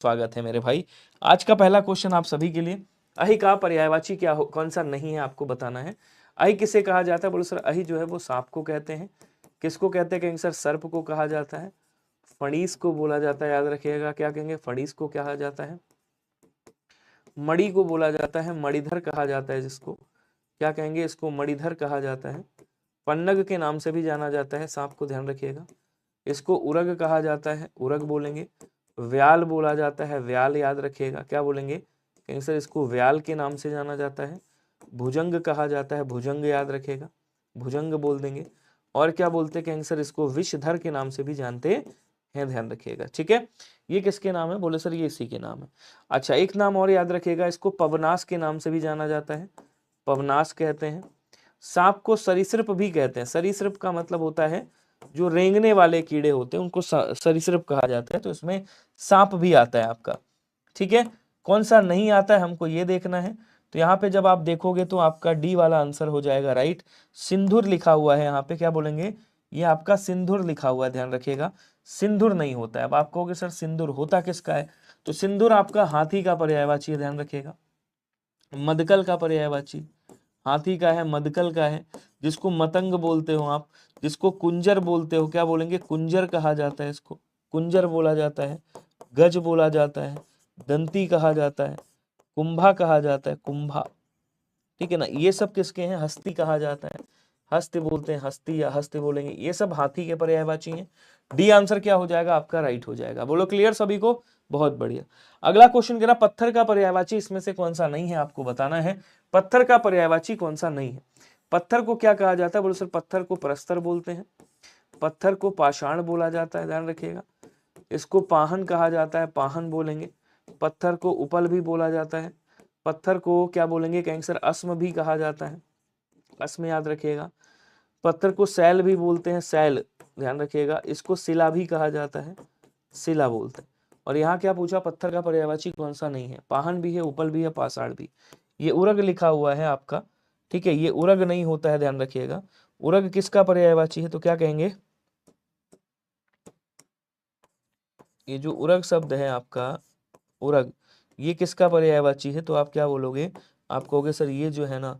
स्वागत है मेरे भाई। आज का पहला क्वेश्चन आप सभी के लिए, अहि का पर्यायवाची क्या हो, कौन सा नहीं है आपको बताना है। अहि किसे कहा जाता है? बोलो सर अहि जो है वो सांप को कहते हैं। किसको कहते हैं? कहेंगे सर सर्प को कहा जाता है। फणीस को बोला जाता है, याद रखिएगा क्या कहेंगे, फणीस को कहा जाता है। मणि को बोला जाता है, मणिधर कहा जाता है जिसको, क्या कहेंगे, इसको मणिधर कहा जाता है। पन्नग के नाम से भी जाना जाता है सांप को, ध्यान रखिएगा। इसको उरग कहा जाता है, उरग बोलेंगे। व्याल बोला जाता है, व्याल याद रखिएगा, क्या बोलेंगे, कहेंगे सर इसको व्याल के नाम से जाना जाता है। भुजंग कहा जाता है, भुजंग याद रखिएगा, भुजंग बोल देंगे। और क्या बोलते हैं, कहेंगे सर इसको विषधर के नाम से भी जानते हैं, ध्यान रखिएगा, ठीक है। ये किसके नाम है? बोले सर ये इसी के नाम है। अच्छा एक नाम और याद रखिएगा, इसको पवनास के नाम से भी जाना जाता है, पवनास कहते हैं। सांप को सरीसृप भी कहते हैं। सरीसृप का मतलब होता है जो रेंगने वाले कीड़े होते हैं उनको सरीसृप कहा जाता है, तो इसमें सांप भी आता है आपका, ठीक है। कौन सा नहीं आता है हमको ये देखना है। तो यहाँ पे जब आप देखोगे तो आपका डी वाला आंसर हो जाएगा राइट। सिंदूर लिखा हुआ है यहाँ पे, क्या बोलेंगे, ये आपका सिंदूर लिखा हुआ है, ध्यान रखिएगा। सिंदूर नहीं होता है। अब आप कहोगे सर सिंदूर होता किसका है, तो सिंदूर आपका हाथी का पर्यायवाची है, ध्यान रखिएगा। मदकल का पर्यायवाची हाथी का है, मदकल का है। जिसको मतंग बोलते हो आप, जिसको कुंजर बोलते हो, क्या बोलेंगे, कुंजर कहा जाता है इसको, कुंजर बोला जाता है। गज बोला जाता है, दंती कहा जाता है, कुंभा कहा जाता है, कुंभा, ठीक है ना। ये सब किसके हैं? हस्ती कहा जाता है, हस्त बोलते हैं, हस्ती या हस्त बोलेंगे। ये सब हाथी के पर्यायवाची हैं। डी आंसर क्या हो जाएगा आपका, राइट हो जाएगा। बोलो क्लियर सभी को, बहुत बढ़िया। अगला क्वेश्चन कह रहा पत्थर का पर्यायवाची इसमें से कौन सा नहीं है, आपको बताना है। पत्थर का पर्यायवाची कौन सा नहीं है? पत्थर को क्या कहा जाता है? बोलो सर पत्थर को प्रस्तर बोलते हैं, पत्थर को पाषाण बोला जाता है, ध्यान रखिएगा। इसको पाहन कहा जाता है, पाहन बोलेंगे। पत्थर को उपल भी बोला जाता है। पत्थर को क्या बोलेंगे, कहेंगे सर अस्म भी कहा जाता है, अस्म याद रखिएगा। पत्थर को सैल भी बोलते हैं, सैल, ध्यान रखिएगा। इसको शिला भी कहा जाता है, शिला बोलते हैं। और यहाँ क्या पूछा, पत्थर का पर्यायवाची कौन सा नहीं है? पाहन भी है, उपल भी है, पाषाण भी। ये उरग लिखा हुआ है आपका, ठीक है, ये उरग नहीं होता है, ध्यान रखिएगा। उरग किसका पर्यायवाची है? तो क्या कहेंगे, ये जो उरग शब्द है आपका, उरग, ये किसका पर्यायवाची है? तो आप क्या बोलोगे, आप कहोगे सर ये जो है ना,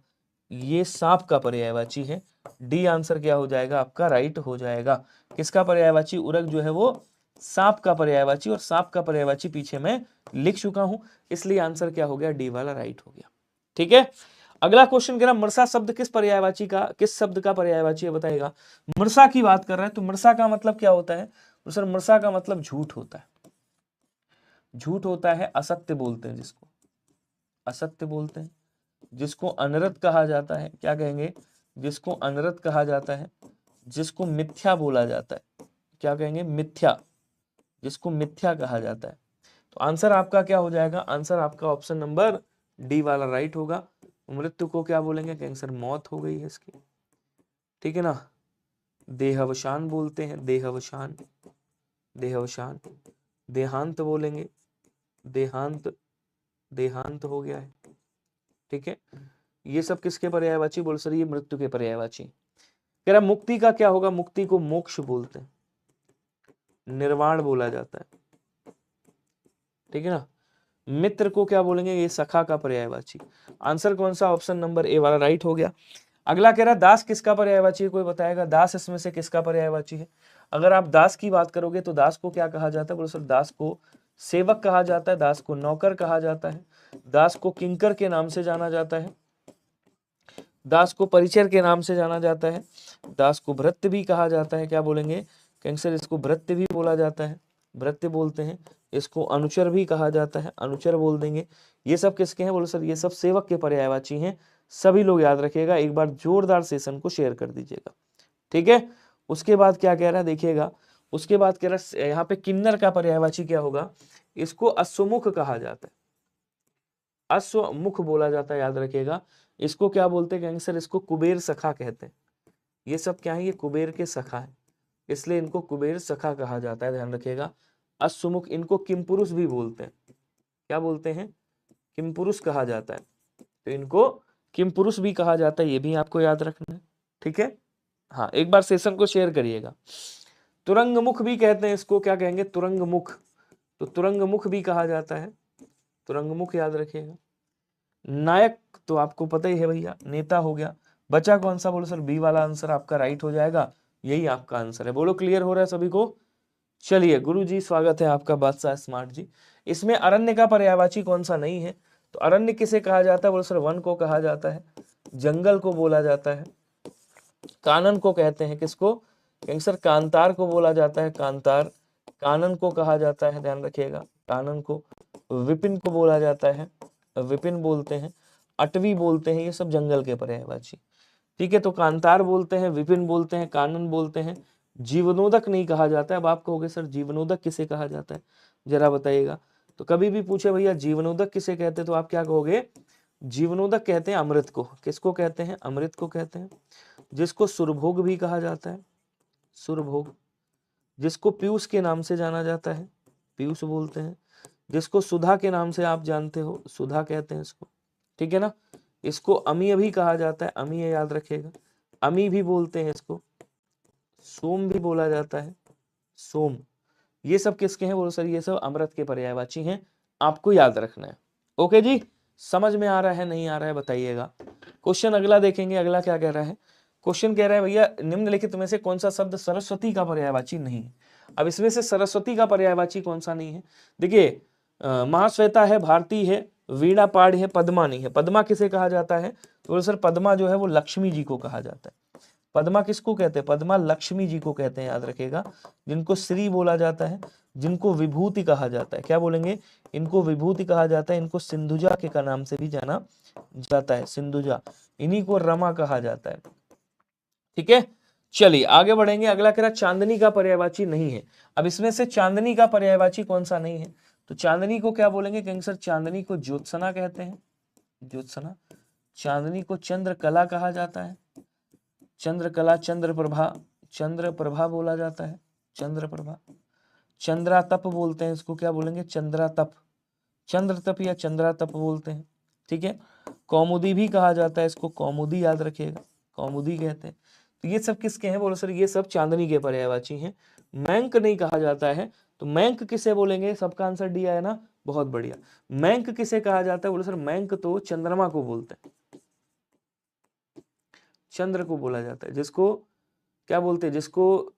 ये सांप का पर्यायवाची है। डी आंसर क्या हो जाएगा आपका, राइट हो जाएगा। किसका पर्यायवाची? उरग जो है वो सांप का पर्यायवाची, और सांप का पर्यायवाची पीछे मैं लिख चुका हूं, इसलिए आंसर क्या हो गया, डी वाला राइट हो गया, ठीक है। अगला क्वेश्चन कह रहा मृषा शब्द किस पर्यायवाची का, किस शब्द का पर्यायवाची है, बताएगा। मृषा की बात कर रहे हैं, तो मृषा का मतलब क्या होता है? तो सर मृषा का मतलब झूठ होता है, झूठ होता है, असत्य बोलते हैं जिसको, असत्य बोलते हैं। जिसको अनर्थ कहा जाता है, क्या कहेंगे, जिसको अनर्थ कहा जाता है, जिसको मिथ्या बोला जाता है, क्या कहेंगे, मिथ्या, जिसको मिथ्या कहा जाता है। तो आंसर आपका क्या हो जाएगा, आंसर आपका ऑप्शन नंबर डी वाला राइट होगा। मृत्यु को क्या बोलेंगे, कहेंगे सर मौत हो गई है इसकी, ठीक है ना। देहावसान बोलते हैं, देहावसान, देहावसान। देहांत बोलेंगे, देहांत, देहांत हो गया है, ठीक है। ये सब किसके पर्यायवाची? बोल सर ये मृत्यु के पर्यायवाची। कह रहा मुक्ति का क्या होगा? मुक्ति को मोक्ष बोलते हैं, निर्वाण बोला जाता है, ठीक है ना। मित्र को क्या बोलेंगे? ये सखा का पर्यायवाची। आंसर कौन सा? ऑप्शन नंबर ए वाला राइट हो गया। अगला कह रहा दास किसका पर्यायवाची है, कोई बताएगा। दास इसमें से किसका पर्यायवाची है? अगर आप दास की बात करोगे तो दास को क्या कहा जाता है? बोलो सर दास को सेवक कहा जाता है, दास को नौकर कहा जाता है, दास को किंकर के नाम से जाना जाता है, दास को परिचर के नाम से जाना जाता है, दास को भृत्य भी कहा जाता है, क्या बोलेंगे, कैंसर इसको भृत्य भी बोला जाता है, भृत्य बोलते हैं। इसको अनुचर भी कहा जाता है, अनुचर बोल देंगे। ये सब किसके हैं? बोलो सर ये सब सेवक के पर्यायवाची हैं। सभी लोग याद रखिएगा, एक बार जोरदार सेशन को शेयर कर दीजिएगा, ठीक है। उसके बाद क्या कह रहा है देखिएगा, उसके बाद कह रहा है यहाँ पे किन्नर का पर्यायवाची क्या होगा? इसको अश्वमुख कहा जाता है, अश्वमुख बोला जाता है, याद रखिएगा। इसको क्या बोलते हैं? सर इसको कुबेर सखा कहते हैं। ये सब क्या है? ये कुबेर के सखा है, इसलिए इनको कुबेर सखा कहा जाता है, ध्यान रखिएगा। अश्वमुख, इनको किमपुरुष भी बोलते हैं, क्या बोलते हैं? किमपुरुष कहा जाता है, तो इनको किमपुरुष भी कहा जाता है, ये भी आपको याद रखना है, ठीक है। हाँ एक बार सेशन को शेयर करिएगा। तुरंग मुख भी कहते हैं इसको, क्या कहेंगे? तुरंग मुख, तो तुरंगमुख भी कहा जाता है, तुरंगमुख याद रखिएगा। नायक तो आपको पता ही है भैया, नेता हो गया। बचा कौन सा, बोलो सर बी वाला आंसर आपका राइट हो जाएगा, यही आपका आंसर है। बोलो क्लियर हो रहा है सभी को? चलिए गुरु जी स्वागत है आपका, बादशाह स्मार्ट जी। इसमें अरण्य का पर्यायवाची कौन सा नहीं है? तो अरण्य किसे कहा जाता है? बोलो सर वन को कहा जाता है, जंगल को बोला जाता है, कानन को कहते हैं, किसको? कहेंगे सर कांतार को बोला जाता है, कांतार। कानन को कहा जाता है, ध्यान रखिएगा, कानन को। विपिन को बोला जाता है, विपिन बोलते हैं। अटवी बोलते हैं, ये सब जंगल के पर्यायवाची। ठीक है, तो कांतार बोलते हैं, विपिन बोलते हैं, कानन बोलते हैं। जीवनोदक नहीं कहा जाता है। अब आप कहोगे सर जीवनोदक किसे कहा जाता है, जरा बताइएगा। तो कभी भी पूछे भैया जीवनोदक किसे कहते हैं, तो आप क्या कहोगे? जीवनोदक कहते हैं अमृत को। किसको कहते हैं? अमृत को कहते हैं। जिसको सुरभोग भी कहा जाता है, सुरभोग। जिसको पीयूष के नाम से जाना जाता है, पीयूष बोलते हैं। जिसको सुधा के नाम से आप जानते हो, सुधा कहते हैं इसको। ठीक है ना। इसको अमीय भी कहा जाता है, अमीय याद रखिएगा, अमी भी बोलते हैं इसको। सोम भी बोला जाता है, सोम। ये सब किसके हैं? बोलो सर ये सब अमृत के पर्यायवाची हैं, आपको याद रखना है। ओके जी, समझ में आ रहा है नहीं आ रहा है बताइएगा। क्वेश्चन अगला देखेंगे, अगला क्या कह रहा है। क्वेश्चन कह रहा है भैया निम्नलिखित में से कौन सा शब्द सरस्वती का पर्यायवाची नहीं है? अब इसमें से सरस्वती का पर्यायवाची कौन सा नहीं है? देखिए महाश्वेता है, भारती है, वीणा पाठ है, पद्मा नहीं है। पद्मा किसे कहा जाता है? तो सर पद्मा जो है वो लक्ष्मी जी को कहा जाता है। पद्मा किसको कहते हैं? पद्मा लक्ष्मी जी को कहते हैं, याद रखेगा। जिनको श्री बोला जाता है, जिनको विभूति कहा जाता है, क्या बोलेंगे? इनको विभूति कहा जाता है। इनको सिंधुजा के का नाम से भी जाना जाता है, सिंधुजा। इन्हीं को रमा कहा जाता है। ठीक है, चलिए आगे बढ़ेंगे। अगला कह रहा चांदनी का पर्यायवाची नहीं है। अब इसमें से चांदनी का पर्यायवाची कौन सा नहीं है? तो चांदनी को क्या बोलेंगे? कहेंगे सर चांदनी को ज्योत्सना कहते हैं, ज्योत्सना। चांदनी को चंद्रकला कहा जाता है, चंद्रकला, चंद्रप्रभा, चंद्रप्रभा बोला जाता है, चंद्रप्रभा। चंद्रातप बोलते हैं इसको, क्या बोलेंगे? चंद्रातप, चंद्रतप या चंद्रातप बोलते हैं। ठीक है, कौमुदी भी कहा जाता है इसको, कौमुदी याद रखिएगा, कौमुदी कहते हैं। तो ये सब किसके हैं? बोलो सर ये सब चांदनी के पर्यायवाची हैं। मैंक नहीं कहा जाता है, तो मैंक किसे बोलेंगे? सबका आंसर डी आया ना, बहुत बढ़िया। मैंक किसे कहा जाता है? बोलो सर मैंक तो चंद्रमा को बोलते हैं, चंद्र को बोला जाता है। जिसको क्या बोलते हैं? जिसको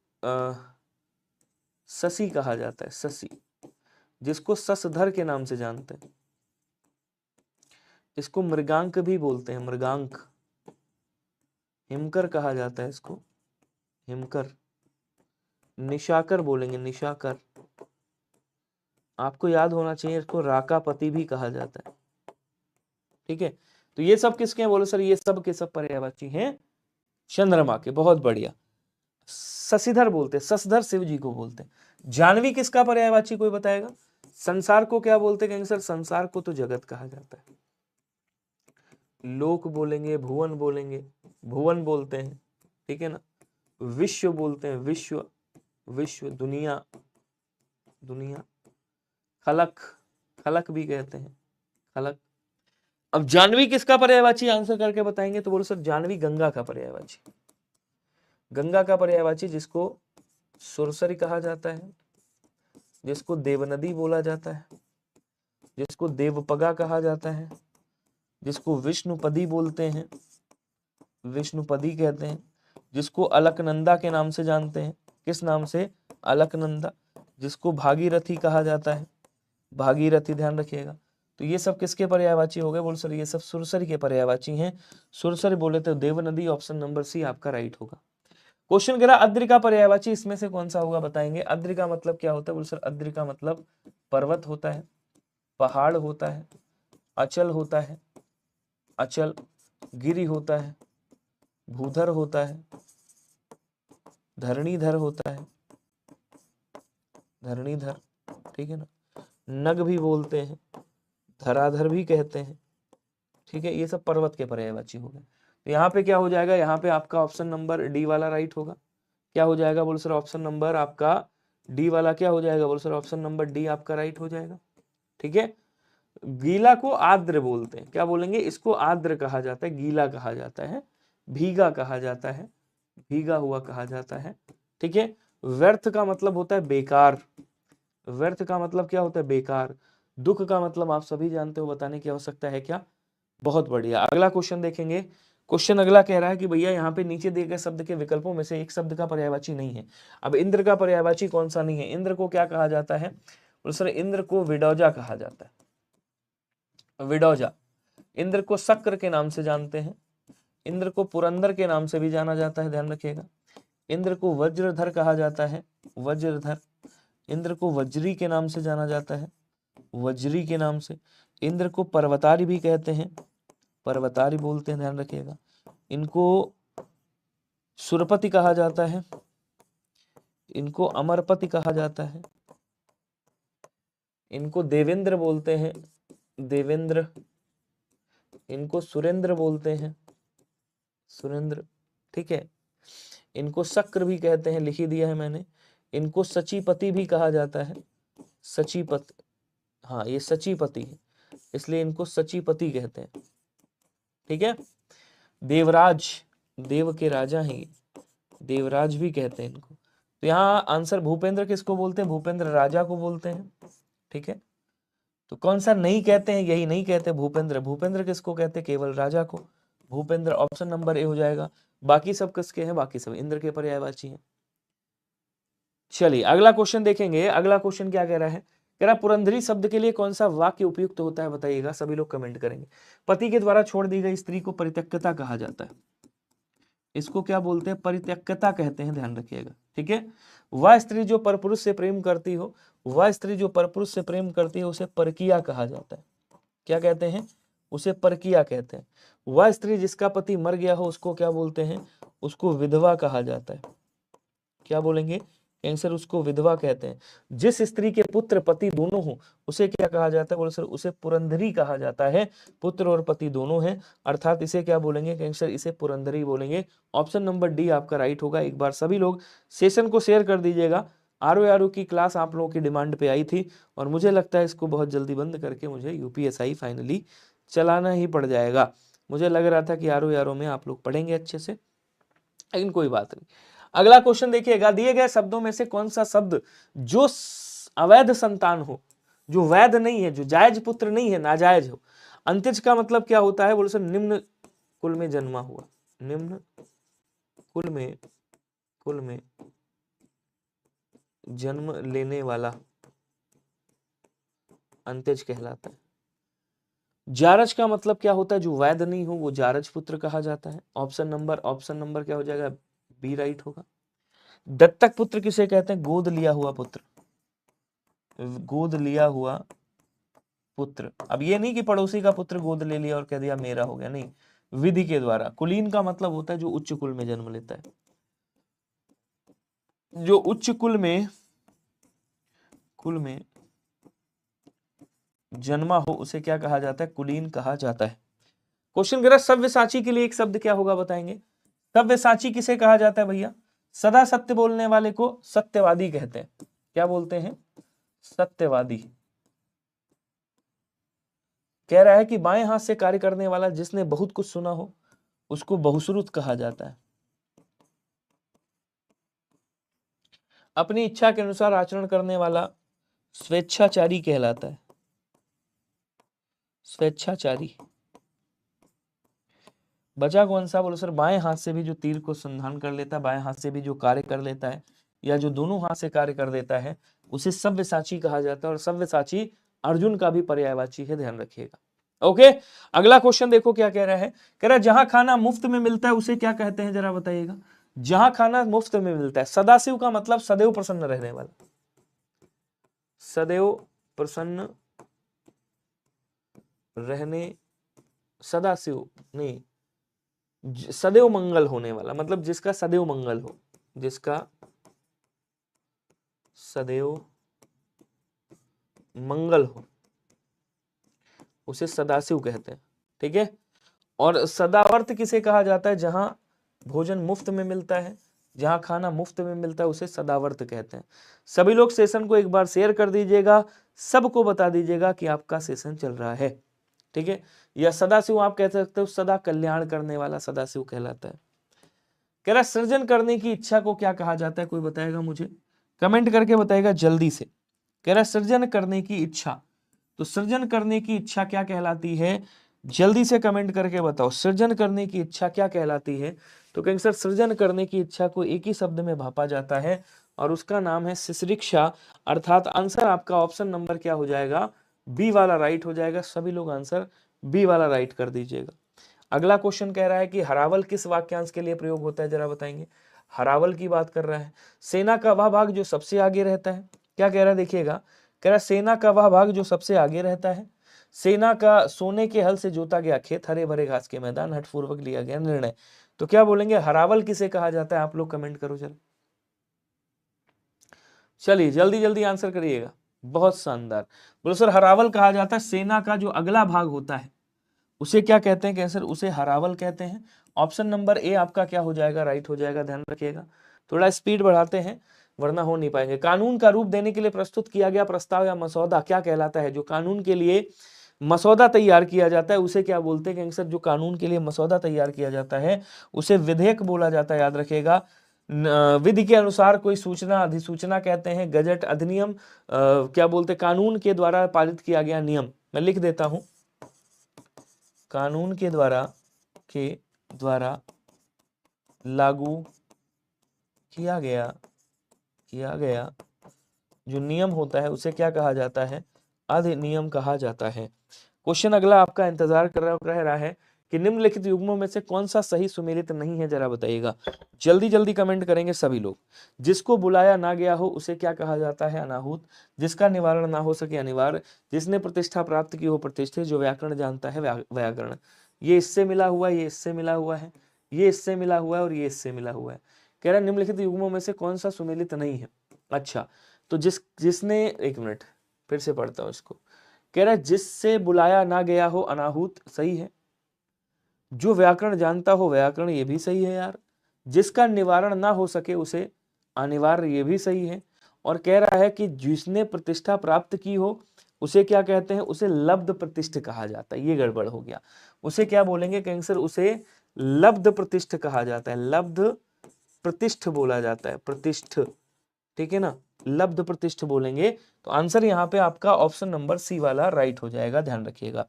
शशि कहा जाता है, शशि। जिसको शशधर के नाम से जानते हैं। इसको मृगांक भी बोलते हैं, मृगांक। हिमकर कहा जाता है इसको, हिमकर। निशाकर बोलेंगे, निशाकर। आपको याद होना चाहिए इसको राकापति भी कहा जाता है। ठीक है, तो ये सब किसके हैं? बोलो सर ये सब के सब पर्यायवाची हैं चंद्रमा के। बहुत बढ़िया। शशिधर बोलते हैं, शशधर शिव जी को बोलते हैं। जानवी किसका पर्यायवाची कोई बताएगा? संसार को क्या बोलते हैं? सर संसार को तो जगत कहा जाता है। लोक बोलेंगे, भुवन बोलेंगे, भुवन बोलते हैं। ठीक है ना। विश्व बोलते हैं, विश्व, विश्व, दुनिया, दुनिया। खलक, खलक भी कहते हैं, खलक। अब जानवी किसका पर्यायवाची आंसर करके बताएंगे? तो बोलो सर जानवी गंगा का पर्यायवाची, गंगा का पर्यायवाची। जिसको सुरसरी कहा जाता है, जिसको देवनदी बोला जाता है, जिसको देवपगा कहा जाता है, जिसको विष्णुपदी बोलते हैं, विष्णुपदी कहते हैं। जिसको अलकनंदा के नाम से जानते हैं, किस नाम से? अलकनंदा। जिसको भागीरथी कहा जाता है, भागीरथी, ध्यान रखिएगा। तो ये सब किसके पर्यायवाची हो गए? बोल सर ये सब सुरसरी के पर्यायवाची हैं। सुरसरी बोले तो देवनदी, ऑप्शन नंबर सी आपका राइट होगा। क्वेश्चन कह रहा अद्रि का पर्यायवाची इसमें से कौन सा होगा बताएंगे। अद्रि का मतलब क्या होता है? बोल सर अद्रि का मतलब पर्वत होता है, पहाड़ होता है, अचल होता है, अचल, गिरि होता है, भूधर होता है, धरणीधर होता है, धरणीधर। ठीक है ना। नग भी बोलते हैं, धराधर भी कहते हैं। ठीक है, ये सब पर्वत के पर्यायवाची हो गए। तो यहाँ पे क्या हो जाएगा? यहाँ पे आपका ऑप्शन नंबर डी वाला राइट होगा। क्या हो जाएगा? बोलो सर ऑप्शन नंबर आपका डी वाला क्या हो जाएगा? बोलो सर ऑप्शन नंबर डी आपका राइट हो जाएगा। ठीक है, गीला को आर्द्र बोलते हैं, क्या बोलेंगे? इसको आर्द्र कहा जाता है, गीला कहा जाता है, भीगा कहा जाता है, भीगा हुआ कहा जाता है। ठीक है, व्यर्थ का मतलब होता है बेकार, व्यर्थ का मतलब क्या होता है? बेकार। दुख का मतलब आप सभी जानते हो, बताने की आवश्यकता है क्या? बहुत बढ़िया। अगला क्वेश्चन देखेंगे। क्वेश्चन अगला कह रहा है कि भैया यहाँ पे नीचे दिए गए शब्द के विकल्पों में से एक शब्द का पर्यायवाची नहीं है। अब इंद्र का पर्यायवाची कौन सा नहीं है? इंद्र को क्या कहा जाता है? बोले सर इंद्र को विडौजा कहा जाता है। विडौजा। इंद्र को शक्र के नाम से जानते हैं, इंद्र को पुरंदर के नाम से भी जाना जाता है, ध्यान रखिएगा। इंद्र को वज्रधर कहा जाता है, वज्रधर। इंद्र को वज्री के नाम से जाना जाता है, वज्री के नाम से। इंद्र को पर्वतारी भी कहते हैं, पर्वतारी बोलते हैं, ध्यान रखिएगा। इनको सुरपति कहा जाता है, इनको अमरपति कहा जाता है, इनको देवेंद्र बोलते हैं, देवेंद्र। इनको सुरेंद्र बोलते हैं, सुरेंद्र। ठीक है। इनको शक्र भी कहते हैं, लिख ही दिया है मैंने। इनको सचीपति भी कहा जाता है, सचीपति। हाँ ये सचीपति है, इसलिए इनको सचीपति कहते हैं। ठीक है। देवराज, देव के राजा हैं ये, देवराज भी कहते हैं इनको। तो यहाँ आंसर भूपेंद्र किसको बोलते हैं? भूपेंद्र राजा को बोलते हैं। ठीक है। तो कौन सा नहीं कहते हैं? यही नहीं कहते भूपेंद्र। भूपेंद्र किसको कहते हैं? केवल राजा को। भूपेंद्र ऑप्शन नंबर ए हो जाएगा। बाकी सब किसके हैं? बाकी सब इंद्र के पर्यायवाची हैं। चलिए अगला क्वेश्चन देखेंगे। अगला क्वेश्चन क्या कह रहा है? कह रहा पुरंदरी शब्द के लिए कौन सा वाक्य उपयुक्त होता है, बताइएगा। सभी लोग कमेंट करेंगे। पति के द्वारा छोड़ दी गई स्त्री को परित्यक्ता कहा जाता है। इसको क्या बोलते हैं? परित्यक्ता कहते हैं, ध्यान रखिएगा। ठीक है। वह स्त्री जो परपुरुष से प्रेम करती हो, वह स्त्री जो परपुरुष से प्रेम करती है उसे परकिया कहा जाता है। क्या कहते हैं? उसे परकिया कहते हैं। वह स्त्री जिसका पति मर गया हो उसको क्या बोलते हैं? उसको विधवा कहा जाता है। क्या बोलेंगे? आंसर उसको विधवा कहते हैं। जिस स्त्री के पुत्र पति दोनों हो उसे क्या कहा जाता है? बोले सर उसे पुरंदरी कहा जाता है। पुत्र और पति दोनों हैं, अर्थात इसे क्या बोलेंगे? आंसर इसे पुरंदरी बोलेंगे। ऑप्शन नंबर डी आपका राइट होगा। एक बार सभी लोग सेशन को शेयर कर दीजिएगा। आरओ की क्लास आप लोगों की डिमांड पे आई थी और मुझे लगता है इसको बहुत जल्दी बंद करके मुझे यूपीएसआई फाइनली चलाना ही पड़ जाएगा। मुझे लग रहा था कि आरओ में आप लोग पढ़ेंगे अच्छे से, लेकिन कोई बात नहीं। अगला क्वेश्चन देखिएगा। दिए गए शब्दों में से कौन सा शब्द जो अवैध संतान हो, जो वैध नहीं है, जो जायज पुत्र नहीं है, नाजायज हो। अंत्यज का मतलब क्या होता है? बोले सर निम्न कुल में जन्मा हुआ, निम्न कुल में जन्म लेने वाला अंत्यज कहलाता है। जारज का मतलब क्या होता है? जो वैध नहीं हो वो जारज पुत्र कहा जाता है। ऑप्शन नंबर क्या हो जाएगा? बी राइट होगा। दत्तक पुत्र किसे कहते हैं? गोद लिया हुआ पुत्र, गोद लिया हुआ पुत्र। अब ये नहीं कि पड़ोसी का पुत्र गोद ले लिया और कह दिया मेरा हो गया, नहीं, विधि के द्वारा। कुलीन का मतलब होता है जो उच्च कुल में जन्म लेता है, जो उच्च कुल में जन्मा हो उसे क्या कहा जाता है? कुलीन कहा जाता है। क्वेश्चन करा सव्यसाची के लिए एक शब्द क्या होगा, बताएंगे। सव्यसाची किसे कहा जाता है भैया? सदा सत्य बोलने वाले को सत्यवादी कहते हैं। क्या बोलते हैं? सत्यवादी। कह रहा है कि बाएं हाथ से कार्य करने वाला जिसने बहुत कुछ सुना हो उसको बहुश्रुत कहा जाता है। अपनी इच्छा के अनुसार आचरण करने वाला स्वेच्छाचारी कहलाता है, स्वेच्छाचारी। बचा कौन सा? बोलो सर बाएं हाथ से भी जो तीर को संधान कर लेता है, बाएं हाथ से भी जो कार्य कर लेता है, या जो दोनों हाथ से कार्य कर देता है उसे सव्यसाची कहा जाता है। और सव्यसाची अर्जुन का भी पर्यायवाची है, ध्यान रखिएगा। ओके। अगला क्वेश्चन देखो क्या कह रहा है। कह रहा है जहां खाना मुफ्त में मिलता है उसे क्या कहते हैं, जरा बताइएगा। जहां खाना मुफ्त में मिलता है। सदाशिव का मतलब सदैव प्रसन्न रहने वाला, सदैव प्रसन्न रहने, सदाशिव नहीं, सदैव मंगल होने वाला, मतलब जिसका सदैव मंगल हो, जिसका सदैव मंगल हो उसे सदाशिव कहते हैं। ठीक है। और सदावर्त किसे कहा जाता है? जहां भोजन मुफ्त में मिलता है, जहां खाना मुफ्त में मिलता है उसे सदावर्त कहते हैं। सभी लोग सेशन को एक बार शेयर कर दीजिएगा, सबको बता दीजिएगा कि आपका सेशन चल रहा है। ठीक है। या सदाशिव आप कह सकते हो, सदा कल्याण करने वाला सदाशिव कहलाता है। कह रहा सृजन करने की इच्छा को क्या कहा जाता है? कोई बताएगा मुझे? कमेंट करके बताएगा जल्दी से। कह रहा है सृजन करने की इच्छा। तो सृजन करने की इच्छा क्या कहलाती है, जल्दी से कमेंट करके बताओ, सृजन करने की इच्छा क्या कहलाती है। तो कहेंगे सर सृजन करने की इच्छा को एक ही शब्द में भापा जाता है और उसका नाम है शिश्रिक्षा। अर्थात आंसर आपका ऑप्शन नंबर क्या हो जाएगा, बी वाला राइट हो जाएगा। सभी लोग आंसर बी वाला राइट कर दीजिएगा। अगला क्वेश्चन कह रहा है कि हरावल किस वाक्यांश के लिए प्रयोग होता है, जरा बताएंगे। हरावल की बात कर रहा है। सेना का वह भाग जो सबसे आगे रहता है, क्या कह रहा है देखिएगा, कह रहा है सेना का वह भाग जो सबसे आगे रहता है, सेना का सोने के हल से जोता गया खेत, हरे भरे घास के मैदान, हठपूर्वक लिया गया निर्णय। तो क्या बोलेंगे, हरावल किसे कहा जाता है, आप लोग कमेंट करो जरा। चलिए जल्दी जल्दी आंसर करिएगा, बहुत शानदार। बोलो सर हरावल कहा जाता है सेना का जो अगला भाग होता है उसे क्या कहते हैं, कैंसर उसे हरावल कहते हैं। ऑप्शन नंबर ए आपका क्या हो जाएगा, राइट हो जाएगा, ध्यान रखिएगा। थोड़ा स्पीड बढ़ाते हैं वरना हो नहीं पाएंगे। कानून का रूप देने के लिए प्रस्तुत किया गया प्रस्ताव या मसौदा क्या कहलाता है, जो कानून के लिए मसौदा तैयार किया जाता है उसे क्या बोलते हैं कैंसर, जो कानून के लिए मसौदा तैयार किया जाता है उसे विधेयक बोला जाता है, याद रखिएगा। विधि के अनुसार कोई सूचना अधिसूचना कहते हैं, गजट अधिनियम क्या बोलते, कानून के द्वारा पारित किया गया नियम। मैं लिख देता हूं, कानून के द्वारा लागू किया गया जो नियम होता है उसे क्या कहा जाता है, अधिनियम कहा जाता है। क्वेश्चन अगला आपका इंतजार कर रहा है कि निम्नलिखित युग्मों में से कौन सा सही सुमेलित नहीं है, जरा बताइएगा। जल्दी जल्दी कमेंट करेंगे सभी लोग। जिसको बुलाया ना गया हो उसे क्या कहा जाता है, अनाहूत। जिसका निवारण ना हो सके, अनिवार्य। जिसने प्रतिष्ठा प्राप्त की हो, प्रतिष्ठित। जो व्याकरण जानता है, व्याकरण। ये इससे मिला हुआ है, ये इससे मिला हुआ है, ये इससे मिला हुआ है और ये इससे मिला हुआ है। कह रहा है निम्नलिखित युग्मों में से कौन सा सुमेलित नहीं है। अच्छा, तो जिसने, एक मिनट फिर से पढ़ता हूं इसको। कह रहा है जिससे बुलाया ना गया हो, अनाहूत, सही है। जो व्याकरण जानता हो, व्याकरण, ये भी सही है यार। जिसका निवारण ना हो सके उसे अनिवार्य, ये भी सही है। और कह रहा है कि जिसने प्रतिष्ठा प्राप्त की हो उसे क्या कहते हैं, उसे लब्ध प्रतिष्ठ कहा जाता है। ये गड़बड़ हो गया, उसे क्या बोलेंगे कैंसर, उसे लब्ध प्रतिष्ठ कहा जाता है, लब्ध प्रतिष्ठ बोला जाता है, प्रतिष्ठ, ठीक है ना, लब्ध प्रतिष्ठ बोलेंगे। तो आंसर यहाँ पे आपका ऑप्शन नंबर सी वाला राइट हो जाएगा, ध्यान रखिएगा।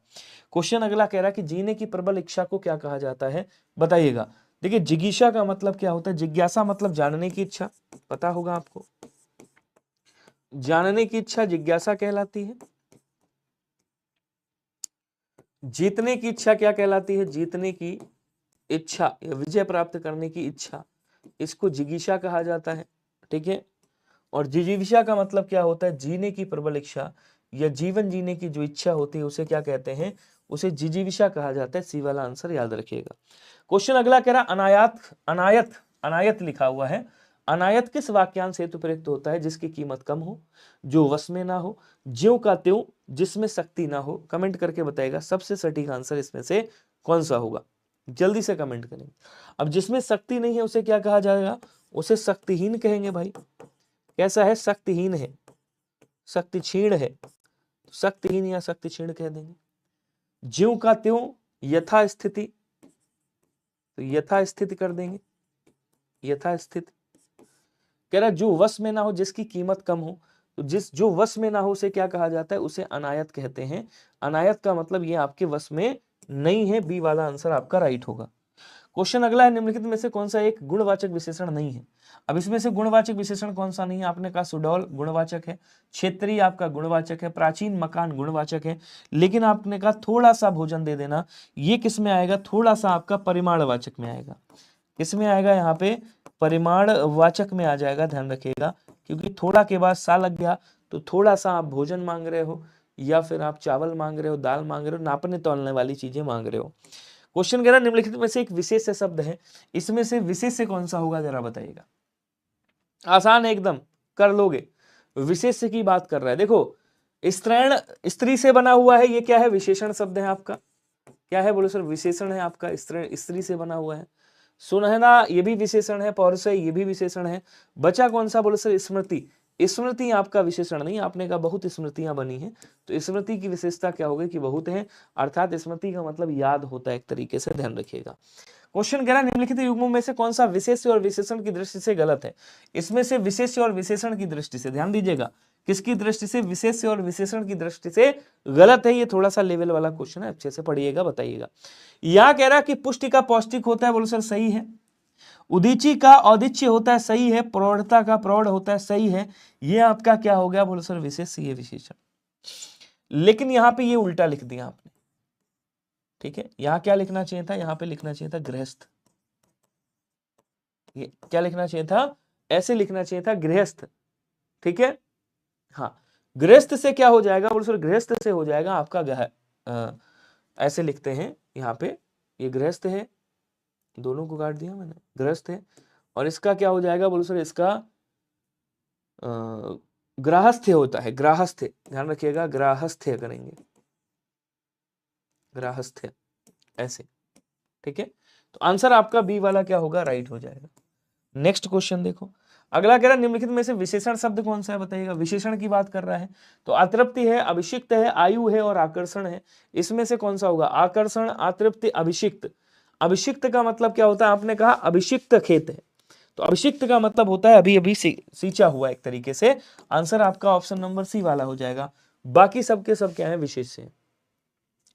क्वेश्चन अगला कह रहा है कि जीने की प्रबल इच्छा को क्या कहा जाता है, बताइएगा। देखिए जिज्ञासा का मतलब क्या होता है, जिज्ञासा मतलब जानने की इच्छा, पता होगा आपको। जानने की इच्छा जिज्ञासा कहलाती है। जीतने की इच्छा क्या कहलाती है, जीतने की इच्छा या विजय प्राप्त करने की इच्छा, इसको जिज्ञासा कहा जाता है, ठीक है। और जिजीविषा का मतलब क्या होता है, जीने की प्रबल इच्छा या जीवन जीने की जो इच्छा होती है उसे क्या कहते हैं, उसे जिजीविषा कहा जाता है। सी वाला आंसर याद रखिएगा। क्वेश्चन अगला कह रहा अनायात, अनायत, अनायत लिखा हुआ है। अनायत किस वाक्यांश हेतु प्रयुक्त होता है, जिसकी कीमत कम हो, जो वश में ना हो, ज्यों का त्यों, जिसमें शक्ति ना हो। कमेंट करके बताएगा सबसे सटीक आंसर इसमें से कौन सा होगा, जल्दी से कमेंट करेंगे। अब जिसमें शक्ति नहीं है उसे क्या कहा जाएगा, उसे शक्तिहीन कहेंगे भाई। कैसा है, शक्तिहीन है, शक्ति क्षीण है, शक्तिहीन या शक्ति क्षीण कह देंगे। ज्यों का त्यों, यथास्थिति, तो यथास्थिति कर देंगे, यथास्थिति। कह रहा जो वश में ना हो, जिसकी कीमत कम हो, तो जो वश में ना हो उसे क्या कहा जाता है, उसे अनायत कहते हैं। अनायत का मतलब ये आपके वश में नहीं है, बी वाला आंसर आपका राइट होगा। क्वेश्चन अगला है, निम्नलिखित में से कौन सा एक गुणवाचक विशेषण नहीं है। अब इसमें से गुणवाचक विशेषण कौन सा नहीं है, आपने कहा सुडौल गुणवाचक है, क्षेत्रीय आपका गुणवाचक है, प्राचीन मकान गुणवाचक है, लेकिन आपने कहा थोड़ा सा भोजन दे देना, ये किस में आएगा, थोड़ा सा आपका परिमाणवाचक में आएगा। किसमें आएगा, यहाँ पे परिमाणवाचक में आ जाएगा, ध्यान रखिएगा। क्योंकि थोड़ा के बाद सा लग गया, तो थोड़ा सा आप भोजन मांग रहे हो या फिर आप चावल मांग रहे हो, दाल मांग रहे हो, नापने तोलने वाली चीजें मांग रहे हो। क्वेश्चन कह रहा है निम्नलिखित में से एक विशेष शब्द है, इसमें से विशेष से कौन सा होगा, जरा बताइएगा। आसान है एकदम, कर लोगे। विशेष की बात कर रहा है, देखो स्त्रैण स्त्री से बना हुआ है, ये क्या है, विशेषण शब्द है आपका। क्या है, बोलो सर, विशेषण है आपका। स्त्रीण, स्त्री से बना हुआ है। सुनहना, ये भी विशेषण है। पौरुष, ये भी विशेषण है। बचा कौन सा, बोलो सर, स्मृति। स्मृति आपका विशेषण नहीं, आपने कहा बहुत स्मृतियां बनी हैं, तो स्मृति की विशेषता क्या होगी कि बहुत है, अर्थात स्मृति का मतलब याद होता है एक तरीके से, ध्यान रखिएगा। क्वेश्चन कह रहा है निम्नलिखित युग्मों में से कौन सा विशेष्य और विशेषण की दृष्टि से गलत है। इसमें से विशेष्य और विशेषण की दृष्टि से, ध्यान दीजिएगा, किसकी दृष्टि से, विशेष्य और विशेषण की दृष्टि से गलत है। ये थोड़ा सा लेवल वाला क्वेश्चन है, अच्छे से पढ़िएगा, बताइएगा। यहां कह रहा है कि पुष्टि का पौष्टिक होता है, बोलो सर सही है। उदीची का औदिच्य होता है, सही है। प्रौढ़ता का प्रौढ़ होता है, सही है। ये आपका क्या हो गया, बोलो सर विशेष्य, ये विशेषण। लेकिन यहां पे ये उल्टा लिख दिया आपने, ठीक है। यहां क्या लिखना चाहिए था, यहां पे लिखना चाहिए था गृहस्थ। ये क्या लिखना चाहिए था, ऐसे लिखना चाहिए था गृहस्थ, ठीक है। हाँ, गृहस्थ से क्या हो जाएगा, बोलो सर गृहस्थ से हो जाएगा आपका ऐसे लिखते हैं यहाँ पे, ये गृहस्थ है, दोनों को काट दिया मैंने, गृहस्थ है। और इसका क्या हो जाएगा, बोलो सर इसका ग्राहस्थ्य होता है, ग्राहस्थ्य, ध्यान रखिएगा, ग्राहस्थ्य करेंगे, ग्राहस्थ्य ऐसे, ठीक है। तो आंसर आपका बी वाला क्या होगा, राइट हो जाएगा। नेक्स्ट क्वेश्चन देखो, अगला कह रहा है निम्नलिखित में से विशेषण शब्द कौन सा है, बताइएगा। विशेषण की बात कर रहा है, तो अतृप्ति है, अभिषिक्त है, आयु है और आकर्षण है। इसमें से कौन सा होगा, आकर्षण, अतृप्ति, अभिषिक्त। अभिषिक्त का मतलब क्या होता है, आपने कहा अभिषिक्त खेत है, तो अभिषिक्त का मतलब होता है अभी अभी सींचा हुआ, एक तरीके से। आंसर आपका ऑप्शन नंबर सी वाला हो जाएगा। बाकी सब के सब क्या है, विशेष से,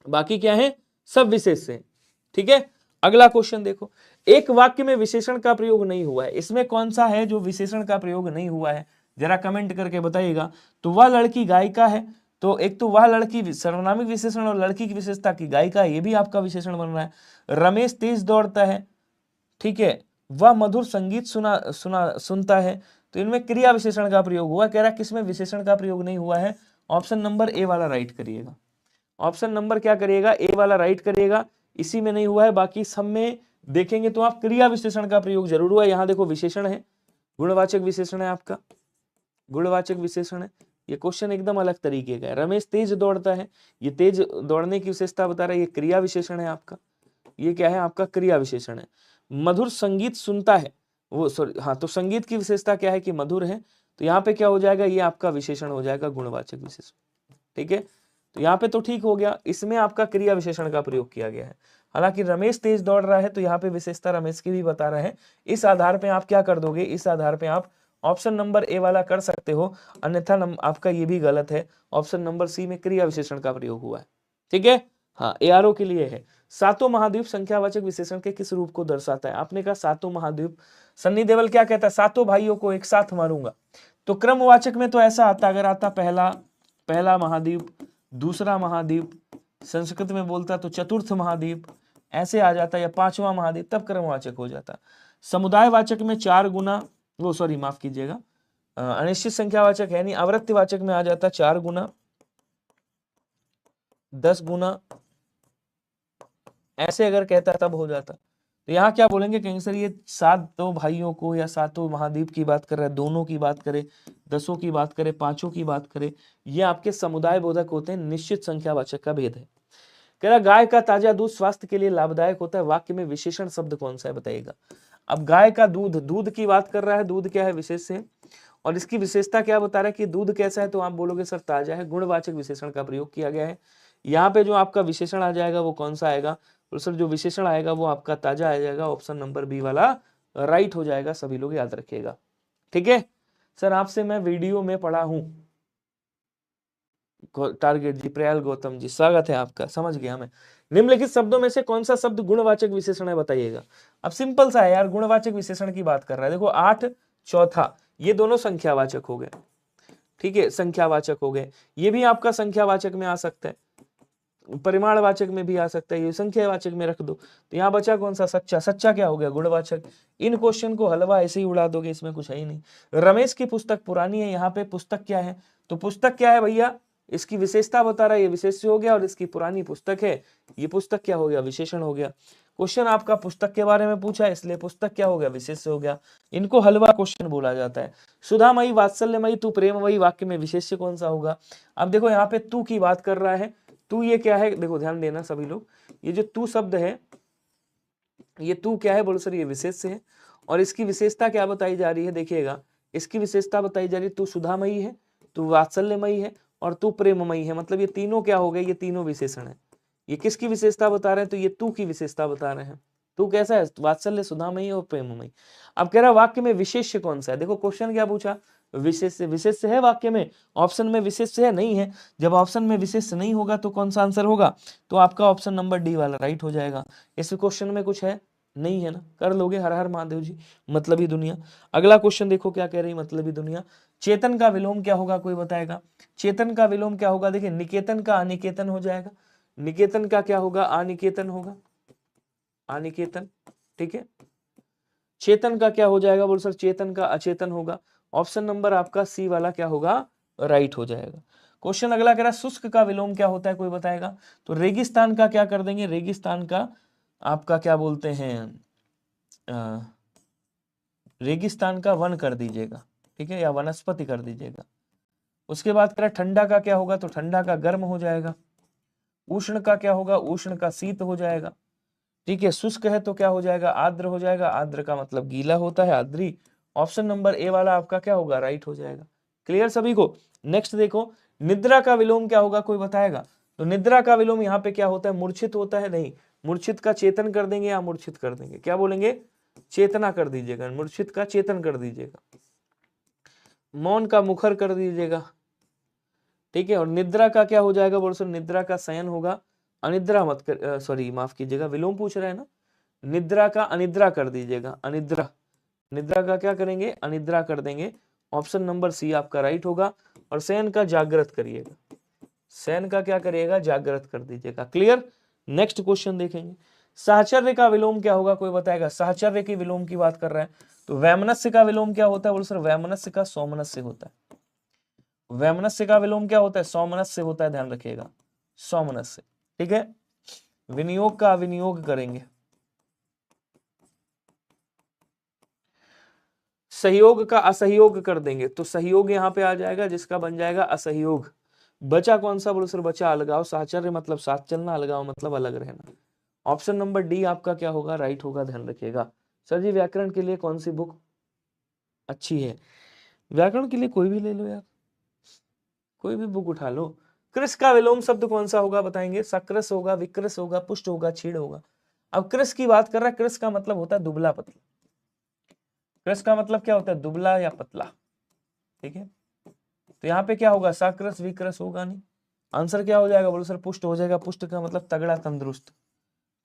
बाकी क्या है, सब विशेष से, ठीक है। अगला क्वेश्चन देखो, एक वाक्य में विशेषण का प्रयोग नहीं हुआ है, इसमें कौन सा है जो विशेषण का प्रयोग नहीं हुआ है, जरा कमेंट करके बताइएगा। तो वह लड़की गायिका है, तो एक तो वह लड़की सर्वनामिक विशेषण और लड़की की विशेषता की गायिका, ये भी आपका विशेषण बन रहा है। रमेश तेज दौड़ता है, ठीक है। वह मधुर संगीत सुनता है, तो इनमें क्रिया विशेषण का प्रयोग हुआ। कह रहा है किसमें विशेषण का प्रयोग नहीं हुआ है, ऑप्शन नंबर ए वाला राइट करिएगा। ऑप्शन नंबर क्या करिएगा, ए वाला राइट करिएगा, इसी में नहीं हुआ है। बाकी सब में देखेंगे तो आप क्रिया विशेषण का प्रयोग जरूर हुआ है। यहाँ देखो विशेषण है, गुणवाचक विशेषण है आपका, गुणवाचक विशेषण है। ये क्वेश्चन एकदम अलग तरीके का है। रमेश तेज दौड़ता है, ये तेज दौड़ने की विशेषता बता रहा है, ये क्रिया विशेषण है आपका, ये क्या है आपका, क्रिया विशेषण है। मधुर संगीत सुनता है, वो सॉरी हाँ, तो संगीत की विशेषता क्या है कि मधुर है, तो यहाँ पे क्या हो जाएगा, ये आपका विशेषण हो जाएगा, गुणवाचक विशेषण, ठीक है। तो यहाँ पे तो ठीक हो गया, इसमें आपका क्रिया विशेषण का प्रयोग किया गया है। हालांकि रमेश तेज दौड़ रहा है, तो यहाँ पे विशेषता रमेश की भी बता रहे हैं। इस आधार पे आप क्या कर दोगे, इस आधार पे आप ऑप्शन नंबर ए वाला कर सकते हो, अन्यथा आपका ये भी गलत है। ऑप्शन नंबर सी में क्रिया विशेषण का प्रयोग हुआ है, ठीक है। हाँ, एआरओ के लिए है। सातों महाद्वीप संख्यावाचक विशेषण के किस रूप को दर्शाता है, आपने कहा सातों महाद्वीप। सन्नी देवल क्या कहता है, सातों भाइयों को एक साथ मारूंगा। तो क्रमवाचक में तो ऐसा आता, अगर आता पहला महाद्वीप, दूसरा महाद्वीप, संस्कृत में बोलता तो चतुर्थ महाद्वीप, ऐसे आ जाता, या पांचवा महाद्वीप, तब क्रमवाचक हो जाता। समुदायवाचक में 4 गुना, वो सॉरी माफ कीजिएगा, अनिश्चित संख्यावाचक है नहीं, आवृत्तिवाचक में आ जाता 4 गुना, 10 गुना, ऐसे अगर कहता तब हो जाता। तो यहाँ क्या बोलेंगे, कहेंगे सर ये सातों भाइयों को या सातों महाद्वीप की बात कर रहा है, दोनों की बात करे, 10 की बात करे, 5 की बात करे, ये आपके समुदाय बोधक होते हैं, निश्चित संख्यावाचक का भेद है। कह रहा गाय का ताजा दूध स्वास्थ्य के लिए लाभदायक होता है, वाक्य में विशेषण शब्द कौन सा है, बताइएगा। अब गाय का दूध, दूध की बात कर रहा है, दूध क्या है, विशेष है, और इसकी विशेषता क्या बता रहा है कि दूध कैसा है, तो आप बोलोगे सर ताजा है, गुणवाचक विशेषण का प्रयोग किया गया है। यहाँ पे जो आपका विशेषण आ जाएगा वो कौन सा आएगा, तो सर जो विशेषण आएगा वो आपका ताजा आ जाएगा, ऑप्शन नंबर बी वाला राइट हो जाएगा, सभी लोग याद रखिएगा, ठीक है। सर आपसे मैं वीडियो में पढ़ा हूं, टारगेट जी, प्रयाल गौतम जी, स्वागत है आपका, समझ गया मैं। निम्नलिखित शब्दों में से कौन सा शब्द गुणवाचक विशेषण है, बताइएगा। अब सिंपल सा है यार, गुणवाचक विशेषण की बात कर रहा है। देखो 8 चौथा, ये दोनों संख्यावाचक हो गए, ठीक है, संख्यावाचक हो गए। ये भी आपका संख्यावाचक में आ सकता है, परिमाणवाचक में भी आ सकता है, ये संख्यावाचक में रख दो। तो यहाँ बचा कौन सा, सच्चा। सच्चा क्या हो गया, गुणवाचक। इन क्वेश्चन को हलवा ऐसे ही उड़ा दोगे, इसमें कुछ है ही नहीं। रमेश की पुस्तक पुरानी है, यहाँ पे पुस्तक क्या है, तो पुस्तक क्या है भैया, इसकी विशेषता बता रहा है, ये विशेष्य हो गया, और इसकी पुरानी पुस्तक है, ये पुस्तक क्या हो गया, विशेषण हो गया। क्वेश्चन आपका पुस्तक के बारे में पूछा है, इसलिए पुस्तक क्या हो गया, विशेष्य हो गया। इनको हलवा क्वेश्चन बोला जाता है। सुधामयी, वात्सल्यमयी, तू प्रेममयी, वाक्य में विशेष्य कौन सा होगा। अब देखो यहाँ पे तू की बात कर रहा है, तू ये क्या है, देखो ध्यान देना सभी लोग, ये जो तू शब्द है, ये तू क्या है, बोलो सर ये विशेष्य है, और इसकी विशेषता क्या बताई जा रही है, देखिएगा, इसकी विशेषता बताई जा रही है, तू सुधामयी है, तू वात्सल्यमयी है, और तू प्रेममयी है। मतलब ये तीनों क्या हो गए, ये तीनों विशेषण है। ये किसकी विशेषता बता रहे हैं, तो ये तू की विशेषता बता रहे हैं। तू कैसा है, वात्सल्य सुधामयी और प्रेममयी। अब कह रहा वाक्य में विशेष्य कौन सा है, देखो क्वेश्चन क्या पूछा, विशेष्य, विशेष्य है वाक्य में, ऑप्शन में विशेष्य है, नहीं है। जब ऑप्शन में विशेष्य नहीं होगा तो कौन सा आंसर होगा, तो आपका ऑप्शन नंबर डी वाला राइट हो जाएगा। इस क्वेश्चन में कुछ है नहीं है ना, कर लोगे, हर हर महादेव जी। मतलबी दुनिया। अगला क्वेश्चन देखो क्या कह रही मतलबी दुनिया, चेतन का विलोम क्या होगा, कोई बताएगा। चेतन का विलोम क्या होगा, देखिए निकेतन का अनिकेतन हो जाएगा, निकेतन का क्या होगा, अनिकेतन होगा, अनिकेतन, ठीक है। चेतन का क्या हो जाएगा, बोल सर चेतन का अचेतन होगा। ऑप्शन नंबर आपका सी वाला क्या होगा, राइट हो जाएगा। क्वेश्चन अगला कह रहा है शुष्क का विलोम क्या होता है, कोई बताएगा। तो रेगिस्तान का क्या कर देंगे, रेगिस्तान का आपका क्या बोलते हैं, रेगिस्तान का वन कर दीजिएगा, ठीक है, या वनस्पति कर दीजिएगा। उसके बाद कह रहा ठंडा का क्या होगा, तो ठंडा का गर्म हो जाएगा। उष्ण का क्या होगा, उष्ण का शीत हो जाएगा, ठीक है। शुष्क है तो क्या हो जाएगा, आर्द्र हो जाएगा, आर्द्र का मतलब गीला होता है, आर्द्री। ऑप्शन नंबर ए वाला आपका क्या होगा, राइट हो जाएगा। क्लियर सभी को। नेक्स्ट देखो, निद्रा का विलोम क्या होगा, कोई बताएगा। तो निद्रा का विलोम यहाँ पे क्या होता है, मूर्छित होता है, नहीं, मूर्छित का चेतन कर देंगे या मूर्छित कर देंगे, क्या बोलेंगे, चेतना कर दीजिएगा, मूर्छित का चेतन कर दीजिएगा, मौन का मुखर कर दीजिएगा, ठीक है। और निद्रा का क्या हो जाएगा, बोलो सर निद्रा का शयन होगा, अनिद्रा मत कर, सॉरी माफ कीजिएगा, विलोम पूछ रहे हैं ना, निद्रा का अनिद्रा कर दीजिएगा, अनिद्रा, निद्रा का क्या करेंगे, अनिद्रा कर देंगे। ऑप्शन नंबर सी आपका राइट होगा। और शयन का जागृत करिएगा, शयन का क्या करिएगा, जागृत कर दीजिएगा। क्लियर। नेक्स्ट क्वेश्चन देखेंगे, साहचर्य का विलोम क्या होगा, कोई बताएगा। साहचर्य के विलोम की बात कर रहे हैं, तो वैमनस्य का विलोम क्या होता है, बोलो सर वैमनस्य का सौमनस्य होता है। वैमनस्य का विलोम क्या होता है, सौमनस्य होता है, ध्यान रखिएगा, सौमनस्य, ठीक है। विनियोग का अविनियोग करेंगे, सहयोग का असहयोग कर देंगे, तो सहयोग यहां पे आ जाएगा, जिसका बन जाएगा असहयोग। बचा कौन सा, बोलो सर बचा अलगाव। साहचर्य मतलब साथ चलना, अलगाव मतलब अलग रहना। ऑप्शन नंबर डी आपका क्या होगा, राइट होगा, ध्यान रखिएगा। सर जी व्याकरण के लिए कौन सी बुक अच्छी है, व्याकरण के लिए कोई भी ले लो यार, कोई भी बुक उठा लो। कृस का विलोम शब्द कौन सा होगा, बताएंगे। सकृस होगा, विकृस होगा, पुष्ट होगा, छीड़ होगा। अब कृस की बात कर रहा है, कृस का मतलब होता है दुबला पतला, कृस का मतलब क्या होता है, दुबला या पतला, ठीक है। तो यहाँ पे क्या होगा, सकृस विकृस होगा नहीं, आंसर क्या हो जाएगा, बोलो सर पुष्ट हो जाएगा, पुष्ट का मतलब तगड़ा तंदुरुस्त,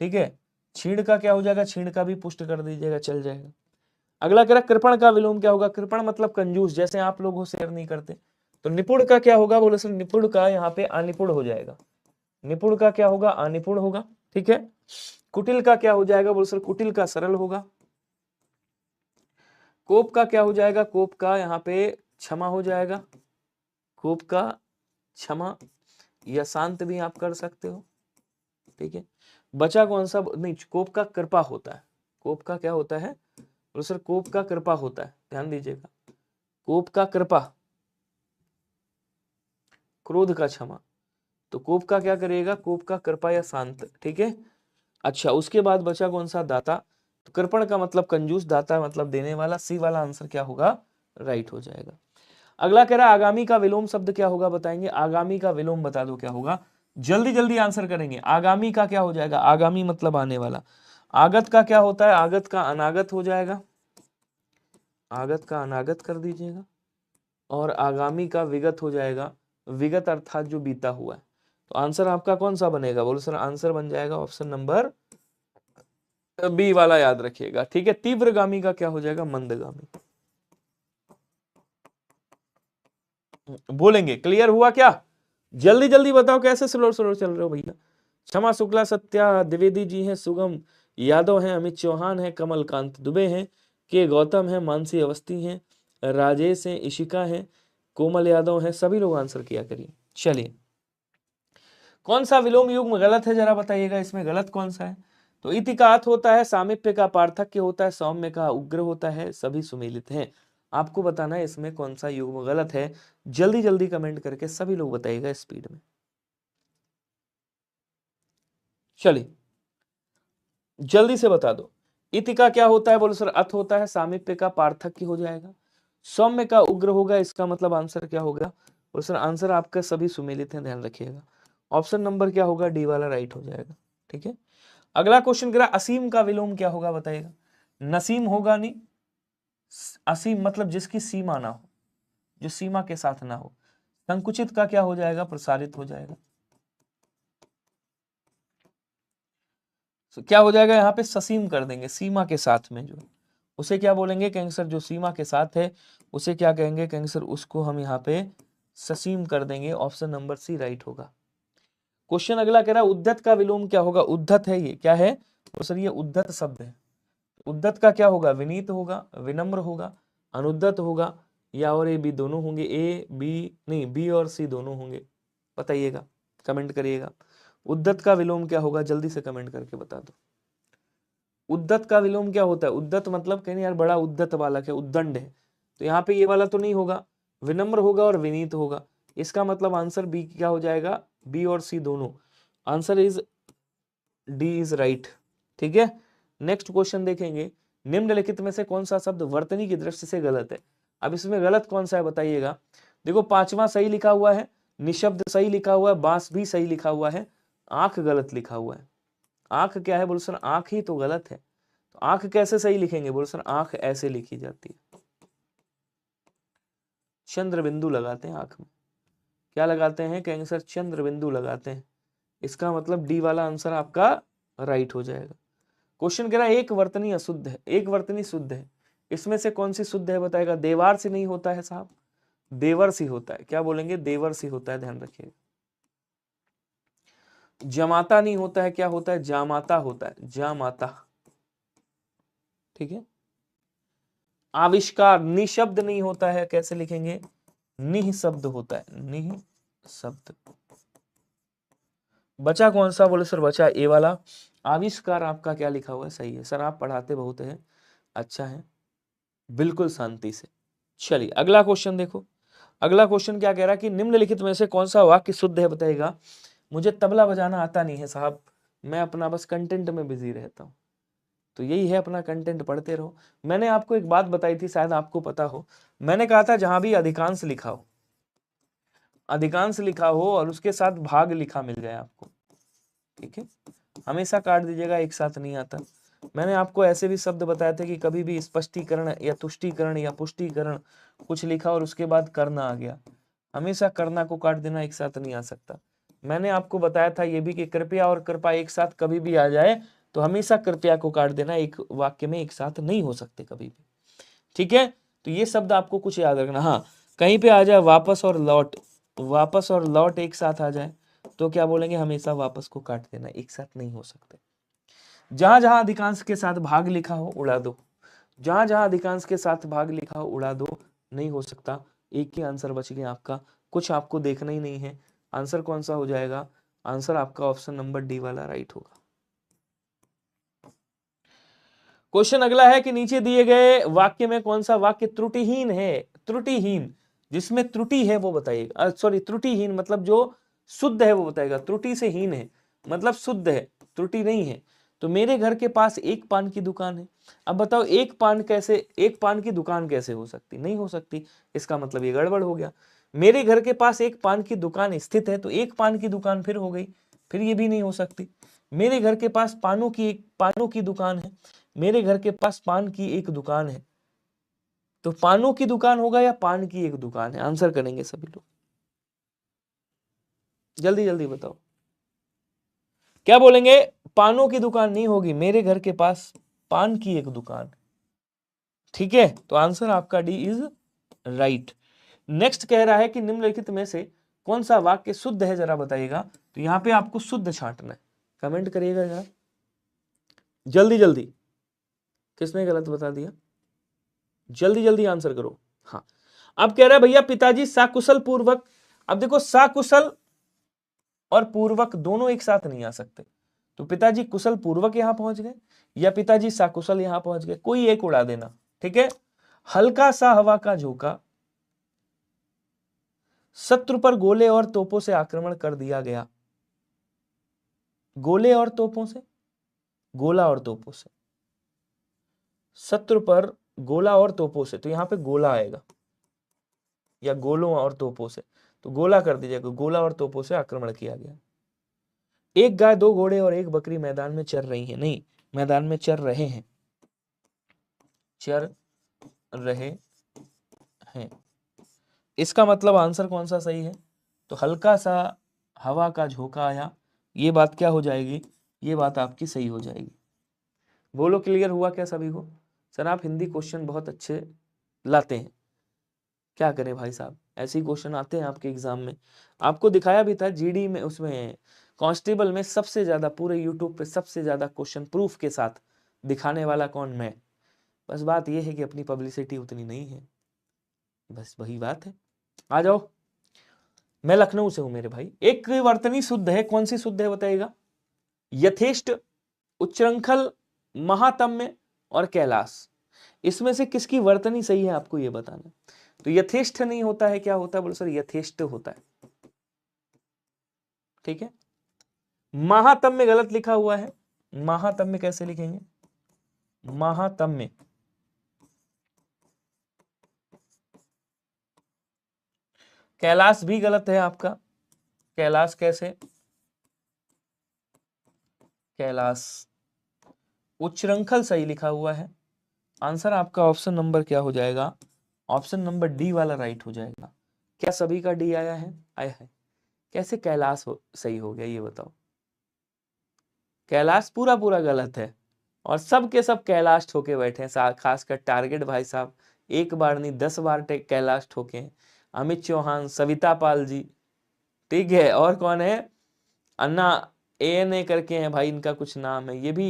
ठीक है। छीड़ का क्या हो जाएगा, छीड़ का भी पुष्ट कर दीजिएगा, चल जाएगा। अगला कह रहा कृपण का विलोम क्या होगा, कृपण मतलब कंजूस, जैसे आप लोग हो शेयर नहीं करते। तो निपुण का क्या होगा, बोलो सर निपुण का यहाँ पे अनिपुण हो जाएगा, निपुण का क्या होगा, अनिपुण होगा, ठीक है। कुटिल का क्या हो जाएगा, बोलो सर कुटिल का सरल होगा। कोप का क्या हो जाएगा, कोप का यहाँ पे क्षमा हो जाएगा, कोप का क्षमा, या शांत भी आप कर सकते हो, ठीक है। बचा कौन सा, नहीं, कोप का कृपा होता है, कोप का क्या होता है, बोलो सर कोप का कृपा होता है, ध्यान दीजिएगा, कोप का कृपा, क्रोध का क्षमा। तो कोप का क्या करिएगा, कोप का कृपा या शांत, ठीक है। अच्छा उसके बाद बचा कौन सा, दाता। तो कृपण का मतलब कंजूस, दाता मतलब देने वाला, सी वाला आंसर क्या होगा, राइट हो जाएगा। अगला कह रहा है आगामी का विलोम शब्द क्या होगा, बताएंगे। आगामी का विलोम बता दो क्या होगा, जल्दी जल्दी आंसर करेंगे। आगामी का क्या हो जाएगा, आगामी मतलब आने वाला। आगत का क्या होता है, आगत का अनागत हो जाएगा, आगत का अनागत कर दीजिएगा। और आगामी का विगत हो जाएगा, विगत अर्थात जो बीता हुआ है। तो आंसर आपका कौन सा बनेगा, बोलो सर आंसर बन जाएगा ऑप्शन नंबर बी वाला, याद रखिएगा, ठीक है। तीव्रगामी का क्या हो जाएगा, मंदगामी। बोलेंगे, क्लियर हुआ क्या, जल्दी जल्दी बताओ, कैसे स्लो स्लो चल रहे हो भैया। क्षमा शुक्ला सत्या द्विवेदी जी हैं, सुगम यादव हैं, अमित चौहान है, कमलकांत दुबे हैं, के गौतम है, मानसी अवस्थी हैं, राजेश हैं, इशिका हैं, कोमल यादव हैं, सभी लोग आंसर किया करिए। चलिए कौन सा विलोम युग्म गलत है, जरा बताइएगा, इसमें गलत कौन सा है। तो इति का अर्थ होता है, सामीप्य का पार्थक्य होता है, सौम्य का उग्र होता है, सभी सुमेलित हैं। आपको बताना है इसमें कौन सा युग्म गलत है, जल्दी जल्दी कमेंट करके सभी लोग बताइएगा स्पीड में। चलिए जल्दी से बता दो। इति का क्या होता है, बोलो सर अथ होता है, सामीप्य का पार्थक्य हो जाएगा, सौम्य का उग्र होगा, इसका मतलब आंसर क्या होगा, बोलो सर आंसर आपका सभी सुमेलित है, ध्यान रखिएगा। ऑप्शन नंबर क्या होगा, डी वाला राइट हो जाएगा, ठीक है। अगला क्वेश्चन कह रहा असीम का विलोम क्या होगा बताइएगा। नसीम होगा नहीं, असीम मतलब जिसकी सीमा ना हो, जो सीमा के साथ ना हो। संकुचित का क्या हो जाएगा, प्रसारित हो जाएगा। तो क्या हो जाएगा यहाँ पे, ससीम कर देंगे, सीमा के साथ में जो उसे क्या बोलेंगे, कहेंगे सर जो सीमा के साथ है उसे क्या कहेंगे, कहेंगे सर उसको हम यहाँ पे ससीम कर देंगे। ऑप्शन नंबर सी राइट होगा। क्वेश्चन अगला कह रहा है उद्धत का विलोम क्या होगा। उद्धत है, ये क्या है तो सर ये उद्धत शब्द है। उद्धत का क्या होगा, विनीत होगा, विनम्र होगा, अनुद्धत होगा, या और ए बी दोनों होंगे। ए बी नहीं, बी और सी दोनों होंगे। बताइएगा, कमेंट करिएगा। उद्धत का विलोम क्या होगा, जल्दी से कमेंट करके बता दो। उद्धत का विलोम क्या होता है। उद्धत मतलब कहने यार बड़ा उद्धत बालक है, उद्दंड है, तो यहाँ पे ये वाला तो नहीं होगा, विनम्र होगा और विनीत होगा। इसका मतलब आंसर बी क्या हो जाएगा, बी और सी दोनों। Answer is D is right. ठीक है, नेक्स्ट क्वेश्चन देखेंगे। निम्नलिखित में से कौन सा शब्द वर्तनी की दृष्टि से गलत है। अब इसमें गलत कौन सा है बताइएगा। देखो पांचवा सही लिखा हुआ है, निशब्द सही लिखा हुआ है, बांस भी सही लिखा हुआ है, आंख गलत लिखा हुआ है। आंख क्या है बोल सर, आंख ही तो गलत है। तो आंख कैसे सही लिखेंगे बोल सर, आंख ऐसे लिखी जाती है, चंद्र बिंदु लगाते हैं आंख में। क्या लगाते हैं, कहेंगे सर चंद्र बिंदु लगाते हैं। इसका मतलब डी वाला आंसर आपका राइट हो जाएगा। क्वेश्चन कह रहा है एक वर्तनी अशुद्ध है, एक वर्तनी शुद्ध है, इसमें से कौन सी शुद्ध है बताएगा। देवार से नहीं होता है साहब, देवर सी होता है। क्या बोलेंगे, देवर सी होता है, ध्यान रखिएगा। जमाता नहीं होता है, क्या होता है, जामाता होता है, जामाता। ठीक है, आविष्कार निशब्द नहीं होता है, कैसे लिखेंगे, निह शब्द होता है, निह शब्द। बचा कौन सा बोले सर, बचा ए वाला। आविष्कार आपका क्या लिखा हुआ है, सही है सर, आप पढ़ाते बहुत है, अच्छा है, बिल्कुल शांति से। चलिए अगला क्वेश्चन देखो। अगला क्वेश्चन क्या कह रहा है कि निम्नलिखित में से कौन सा वाक्य शुद्ध है बताइएगा। मुझे तबला बजाना आता नहीं है साहब, मैं अपना बस कंटेंट में बिजी रहता हूँ। तो यही है, अपना कंटेंट पढ़ते रहो। मैंने आपको एक बात बताई थी, शायद आपको पता हो, मैंने कहा था जहां भी अधिकांश लिखा हो, अधिकांश लिखा हो और उसके साथ भाग लिखा मिल जाए आपको, ठीक है, हमेशा काट दीजिएगा, एक साथ नहीं आता। मैंने आपको ऐसे भी शब्द बताए थे कि कभी भी स्पष्टीकरण या तुष्टीकरण या पुष्टिकरण कुछ लिखा और उसके बाद करना आ गया, हमेशा करना को काट देना, एक साथ नहीं आ सकता। मैंने आपको बताया था ये भी कि कृपया और कृपा एक साथ कभी भी आ जाए तो हमेशा कृपया को काट देना, एक वाक्य में एक साथ नहीं हो सकते कभी भी। ठीक है, तो ये शब्द आपको कुछ याद रखना। हाँ, कहीं पे आ जाए वापस और लौट, वापस और लौट एक साथ आ जाए तो क्या बोलेंगे, हमेशा वापस को काट देना, एक साथ नहीं हो सकते। जहां जहां अधिकांश के साथ भाग लिखा हो उड़ा दो, जहां जहां अधिकांश के साथ भाग लिखा हो उड़ा दो, नहीं हो सकता। एक ही आंसर बच गया आपका, कुछ आपको देखना ही नहीं है। आंसर कौन सा हो जाएगा, आंसर आपका ऑप्शन नंबर डी वाला राइट होगा। क्वेश्चन अगला है कि नीचे दिए गए वाक्य में कौन सा वाक्य त्रुटिहीन है। त्रुटिहीन, जिसमें त्रुटि है वो बताइएगा, सॉरी त्रुटिहीन मतलब जो शुद्ध है वो बताएगा। त्रुटि से हीन है मतलब शुद्ध है, त्रुटि नहीं है। तो मेरे घर के पास एक पान की दुकान है। अब बताओ एक पान कैसे, एक पान की दुकान कैसे हो सकती, नहीं हो सकती, इसका मतलब ये गड़बड़ हो गया। मेरे घर के पास एक पान की दुकान स्थित है, तो एक पान की दुकान फिर हो गई, फिर ये भी नहीं हो सकती। मेरे घर के पास पानों की दुकान है, मेरे घर के पास पान की एक दुकान है, तो पानों की दुकान होगा या पान की एक दुकान है, आंसर करेंगे सभी लोग, जल्दी जल्दी बताओ क्या बोलेंगे। पानों की दुकान नहीं होगी, मेरे घर के पास पान की एक दुकान। ठीक है, तो आंसर आपका डी इज राइट। नेक्स्ट कह रहा है कि निम्नलिखित में से कौन सा वाक्य शुद्ध है जरा बताइएगा। तो यहां पे आपको शुद्ध छांटना है, कमेंट करिएगा जरा जल्दी जल्दी, किसने गलत बता दिया, जल्दी जल्दी आंसर करो। हाँ, अब कह रहा है भैया पिताजी साकुशल पूर्वक। अब देखो साकुशल और पूर्वक दोनों एक साथ नहीं आ सकते, तो पिताजी कुशल पूर्वक यहां पहुंच गए या पिताजी साकुशल यहां पहुंच गए, कोई एक उड़ा देना। ठीक है, हल्का सा हवा का झोंका, शत्रु पर गोले और तोपों से आक्रमण कर दिया गया। गोले और तोपों से, गोला और तोपों से, शत्रु पर गोला और तोपों से, तो यहां पे गोला आएगा या गोलों और तोपों से, तो गोला कर दीजिएगा, गोला और तोपों से आक्रमण किया गया। एक गाय, दो घोड़े और एक बकरी मैदान में चर रही है। नहीं, मैदान में चर रहे हैं, चर रहे हैं। इसका मतलब आंसर कौन सा सही है? तो हल्का सा हवा का झोंका आया, ये बात क्या हो जाएगी? ये बात आपकी सही हो जाएगी। बोलो क्लियर हुआ क्या सभी को? सर आप हिंदी क्वेश्चन बहुत अच्छे लाते हैं, क्या करें भाई साहब, ऐसे ही क्वेश्चन आते हैं आपके एग्जाम में। आपको दिखाया भी था जीडी में, उसमें कांस्टेबल में सबसे ज्यादा पूरे यूट्यूब पे सबसे ज्यादा क्वेश्चन प्रूफ के साथ दिखाने वाला कौन? मैं। बस बात यह है कि अपनी पब्लिसिटी उतनी नहीं है, बस वही बात है। आ जाओ, मैं लखनऊ से हूं मेरे भाई। एक वर्तनी शुद्ध है, कौन सी शुद्ध है बताइएगा? यथेष्ट, उच्चृंखल, महातम्य और कैलाश, इसमें से किसकी वर्तनी सही है आपको ये बताना। तो यथेष्ट नहीं होता है, क्या होता है? बोलो सर यथेष्ट होता है, ठीक है। महातम्य गलत लिखा हुआ है, महातम्य कैसे लिखेंगे? महातम्य। कैलाश भी गलत है आपका, कैलाश कैसे? कैलाश। उच्चृंखल सही लिखा हुआ है। आंसर आपका ऑप्शन नंबर क्या हो जाएगा? ऑप्शन नंबर डी वाला राइट हो जाएगा। क्या सभी का डी आया है? आया है। कैसे कैलाश सही हो गया ये बताओ? कैलाश पूरा पूरा गलत है, और सब के सब कैलाश ठोके बैठे हैं, खासकर टारगेट भाई साहब, एक बार नहीं 10 बार कैलाश ठोके हैं। अमित चौहान, सविता पाल जी, ठीक है, और कौन है? अन्ना ए करके हैं भाई, इनका कुछ नाम है, ये भी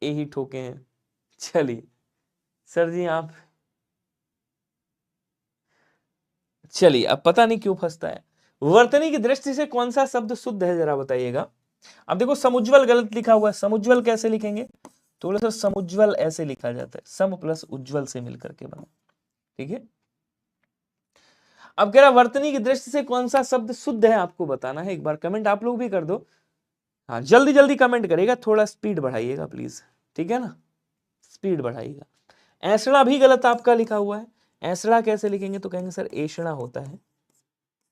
ए ही ठोके हैं। चलिए सर जी आप, चलिए अब पता नहीं क्यों फंसता है। वर्तनी की दृष्टि से कौन सा शब्द शुद्ध है जरा बताइएगा। अब देखो समुज्वल गलत लिखा हुआ है, समुज्वल कैसे लिखेंगे? तो बोले सर समुज्वल ऐसे लिखा जाता है, सम प्लस उज्जवल से मिलकर के बना, ठीक है। अब कह रहा वर्तनी की दृष्टि से कौन सा शब्द शुद्ध है आपको बताना है, एक बार कमेंट आप लोग भी कर दो। हाँ जल्दी जल्दी कमेंट करेगा, थोड़ा स्पीड बढ़ाइएगा प्लीज, ठीक है ना, स्पीड बढ़ाइएगा। ऐसड़ा भी गलत आपका लिखा हुआ है, ऐसड़ा कैसे लिखेंगे? तो कहेंगे सर एषणा होता है,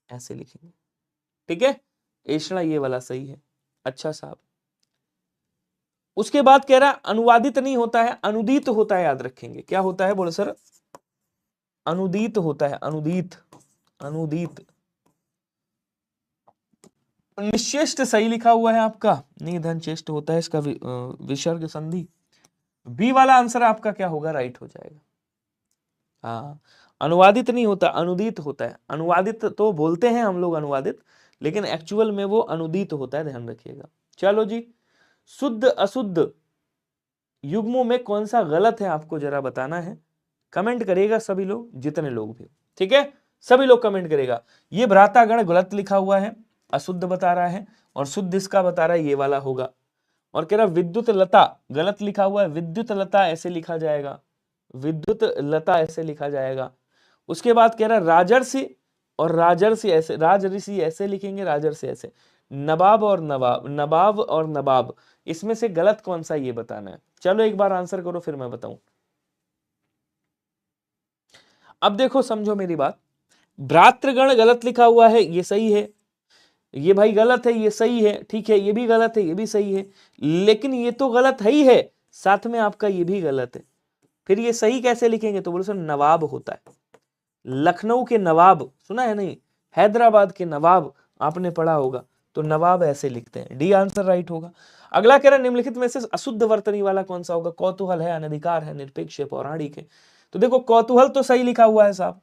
ऐसे लिखेंगे, ठीक है। एषणा ये वाला सही है। अच्छा साहब, उसके बाद कह रहा अनुवादित नहीं होता है, अनुदीत होता है, याद रखेंगे। क्या होता है? बोलो सर अनुदीत होता है, अनुदीत, अनुदीत। निश्चेष्ट सही लिखा हुआ है आपका, निधन चेष्ट होता है, इसका विसर्ग संधि। बी वाला आंसर आपका क्या होगा? राइट हो जाएगा। हाँ, अनुवादित नहीं होता, अनुदीत होता है। अनुवादित तो बोलते हैं हम लोग अनुवादित, लेकिन एक्चुअल में वो अनुदीत होता है, ध्यान रखिएगा। चलो जी, शुद्ध अशुद्ध युग्मों में कौन सा गलत है आपको जरा बताना है। कमेंट करेगा सभी लोग, जितने लोग भी, ठीक है, सभी लोग कमेंट करेगा। ये भ्रातागण गलत लिखा हुआ है, अशुद्ध बता रहा है, और शुद्ध इसका बता रहा है ये वाला होगा। और कह रहा विद्युत लता गलत लिखा हुआ है, विद्युत लता ऐसे लिखा जाएगा, विद्युत लता ऐसे लिखा जाएगा। उसके बाद कह रहा राजर्षि और राजर्षि ऐसे, राजऋषि ऐसे लिखेंगे, राजर्षि ऐसे। नवाब और नवाब, नवाब और नवाब, इसमें से गलत कौन सा ये बताना है। चलो एक बार आंसर करो फिर मैं बताऊं। अब देखो समझो मेरी बात, भ्रातृगण गलत लिखा हुआ है, ये सही है, ये भाई गलत है, ये सही है, ठीक है, ये भी गलत है, ये भी सही है, लेकिन ये तो गलत है ही है, साथ में आपका ये भी गलत है। फिर ये सही कैसे लिखेंगे? तो बोलो सर नवाब होता है, लखनऊ के नवाब सुना है? नहीं, हैदराबाद के नवाब आपने पढ़ा होगा, तो नवाब ऐसे लिखते हैं। डी आंसर राइट होगा। अगला कह रहा निम्नलिखित में से अशुद्ध वर्तनी वाला कौन सा होगा? कौतूहल है, अनधिकार है, निरपेक्ष है, पौराणिक है। तो देखो कौतूहल तो सही लिखा हुआ है साहब,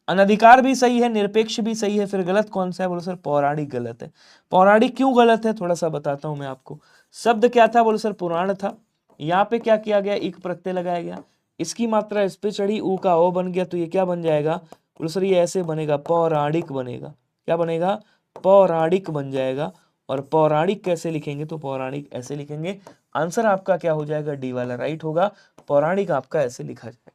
अनधिकार भी सही है, निरपेक्ष भी सही है, फिर गलत कौन सा है? बोलो सर पौराणिक गलत है। पौराणिक क्यों गलत है थोड़ा सा बताता हूं मैं आपको। शब्द क्या था? बोलो सर पुराण था। यहाँ पे क्या किया गया? एक प्रत्यय लगाया गया, इसकी मात्रा इस पे चढ़ी, ऊ का ओ बन गया, तो ये क्या बन जाएगा? बोलो सर ये ऐसे बनेगा, पौराणिक बनेगा। क्या बनेगा? पौराणिक बन जाएगा। और पौराणिक कैसे लिखेंगे? तो पौराणिक ऐसे लिखेंगे। आंसर आपका क्या हो जाएगा? डी वाला राइट होगा, पौराणिक आपका ऐसे लिखा जाएगा।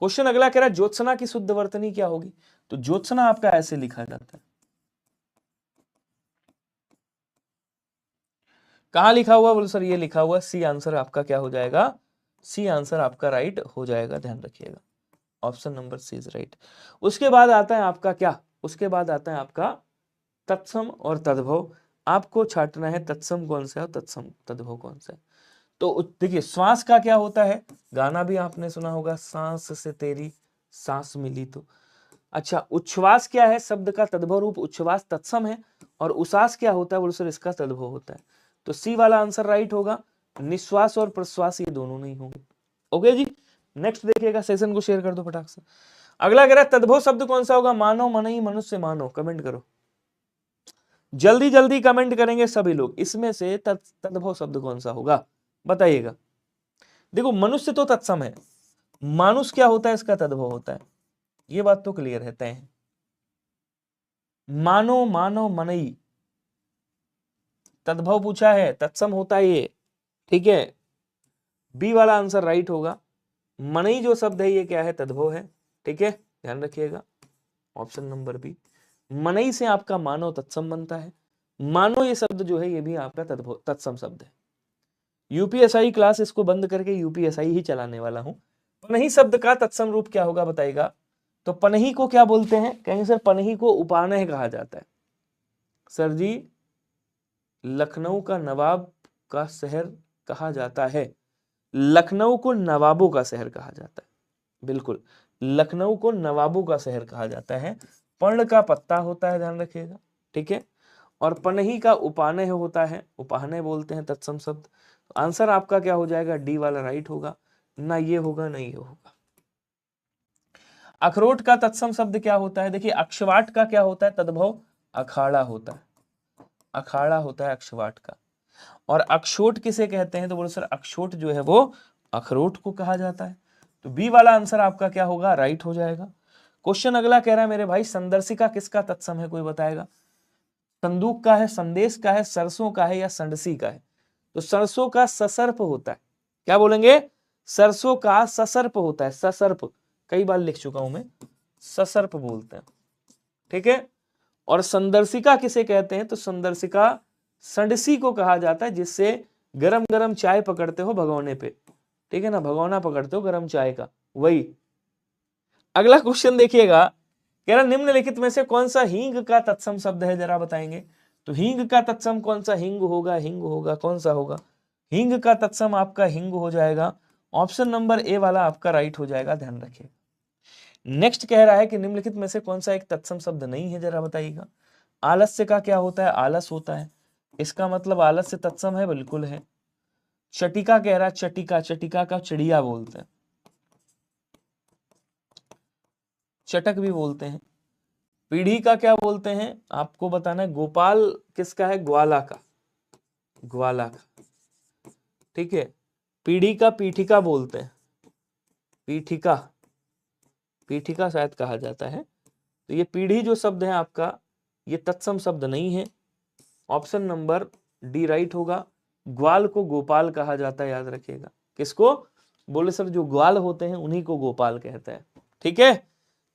क्वेश्चन अगला कह रहा है ज्योत्सना की शुद्ध वर्तनी क्या होगी? तो ज्योत्सना आपका ऐसे लिखा जाता है। कहां लिखा हुआ? बोलो सर ये लिखा हुआ, सी आंसर आपका क्या हो जाएगा? सी आंसर आपका राइट हो जाएगा, ध्यान रखिएगा, option number c is right. उसके बाद आता है आपका क्या? उसके बाद आता है आपका तत्सम और तद्भव। आपको छांटना है तत्सम कौन सा है और तत्सम तद्भव कौन सा है। तो देखिए श्वास का क्या होता है, गाना भी आपने सुना होगा, सांस से तेरी सांस मिली तो। अच्छा उच्छ्वास क्या है, शब्द का तद्भव रूप उच्छ्वास तत्सम है, और उसास क्या होता है बोलो सर, इसका तद्भव होता है। तो सी वाला आंसर राइट होगा। निश्वास और प्रश्वास ये दोनों नहीं होंगे। ओके जी, नेक्स्ट देखिएगा, सेशन को शेयर कर दो फटाक से। अगला कह रहा है तद्भव शब्द कौन सा होगा, मानव, मनई, मनुष्य, मानव। कमेंट करो, जल्दी जल्दी कमेंट करेंगे सभी लोग। इसमें से तद्भव शब्द कौन सा होगा बताइएगा। देखो मनुष्य तो तत्सम है, मानुष क्या होता है, इसका तद्भव होता है, ये बात तो क्लियर है, तय है। मानो, मानो, मनई तद्भव पूछा है, तत्सम होता है ये, ठीक है। बी वाला आंसर राइट होगा। मनई जो शब्द है ये क्या है, तद्भव है, ठीक है, ध्यान रखिएगा। ऑप्शन नंबर बी, मनई से आपका मानव तत्सम बनता है। मानो ये शब्द जो है ये भी आपका तद्भव तत्सम शब्द है। यूपीएसआई क्लास इसको बंद करके यूपीएसआई ही चलाने वाला हूं। पनही शब्द का तत्सम रूप क्या होगा बताइएगा। तो पनही को क्या बोलते हैं, कहेंगे सर पनही को उपानह कहा जाता है। सर जी लखनऊ का नवाब का शहर कहा जाता है, लखनऊ को नवाबों का शहर कहा जाता है, बिल्कुल लखनऊ को नवाबों का शहर कहा जाता है। पर्ण का पत्ता होता है, ध्यान रखिएगा, ठीक है। और पनही का उपानह होता है, उपानह बोलते हैं तत्सम शब्द। आंसर आपका क्या हो जाएगा, डी वाला राइट होगा, ना ये होगा ना ये होगा। अखरोट का तत्सम शब्द क्या होता है, देखिए अक्षवाट का क्या होता है तद्भव, अखाड़ा होता है, अखाड़ा होता है अक्षवाट का। और अक्षोट किसे कहते हैं, तो बोलो सर अक्षोट जो है वो अखरोट को कहा जाता है। तो बी वाला आंसर आपका क्या होगा, राइट हो जाएगा। क्वेश्चन अगला कह रहा है मेरे भाई, संदर्शिका किसका तत्सम है, कोई बताएगा। संदूक का है, संदेश का है, सरसों का है, या संडसी का है। तो सरसों का ससर्प होता है, क्या बोलेंगे, सरसों का ससर्प होता है, ससर्प, कई बार लिख चुका हूं मैं, ससर्प बोलते हैं, ठीक है। और संदर्शिका किसे कहते हैं, तो संदर्शिका संडसी को कहा जाता है, जिससे गरम गरम चाय पकड़ते हो भगोने पे, ठीक है ना, भगोना पकड़ते हो गरम चाय का, वही। अगला क्वेश्चन देखिएगा, कह रहा निम्नलिखित में से कौन सा हींग का तत्सम शब्द है, जरा बताएंगे। तो हींग का तत्सम कौन सा, हिंग होगा, हिंग होगा, कौन सा होगा, हींग का तत्सम आपका हिंग हो जाएगा। ऑप्शन नंबर ए वाला आपका राइट हो जाएगा, ध्यान रखिए। नेक्स्ट कह रहा है कि निम्नलिखित में से कौन सा एक तत्सम शब्द नहीं है, जरा बताइएगा। आलस्य का क्या होता है, आलस होता है, इसका मतलब आलस्य तत्सम है, बिल्कुल है। चटिका कह रहा है, चटिका, चटिका का चिड़िया बोलते हैं, चटक भी बोलते हैं। पीढ़ी का क्या बोलते हैं, आपको बताना है। गोपाल किसका है, ग्वाला का, ग्वाला का, ठीक है। पीढ़ी का पीठिका बोलते हैं, पीठिका, पीठिका शायद कहा जाता है। तो ये पीढ़ी जो शब्द है आपका, ये तत्सम शब्द नहीं है। ऑप्शन नंबर डी राइट होगा। ग्वाल को गोपाल कहा जाता है, याद रखिएगा। किसको बोले सर, जो ग्वाल होते हैं उन्हीं को गोपाल कहते हैं, ठीक है।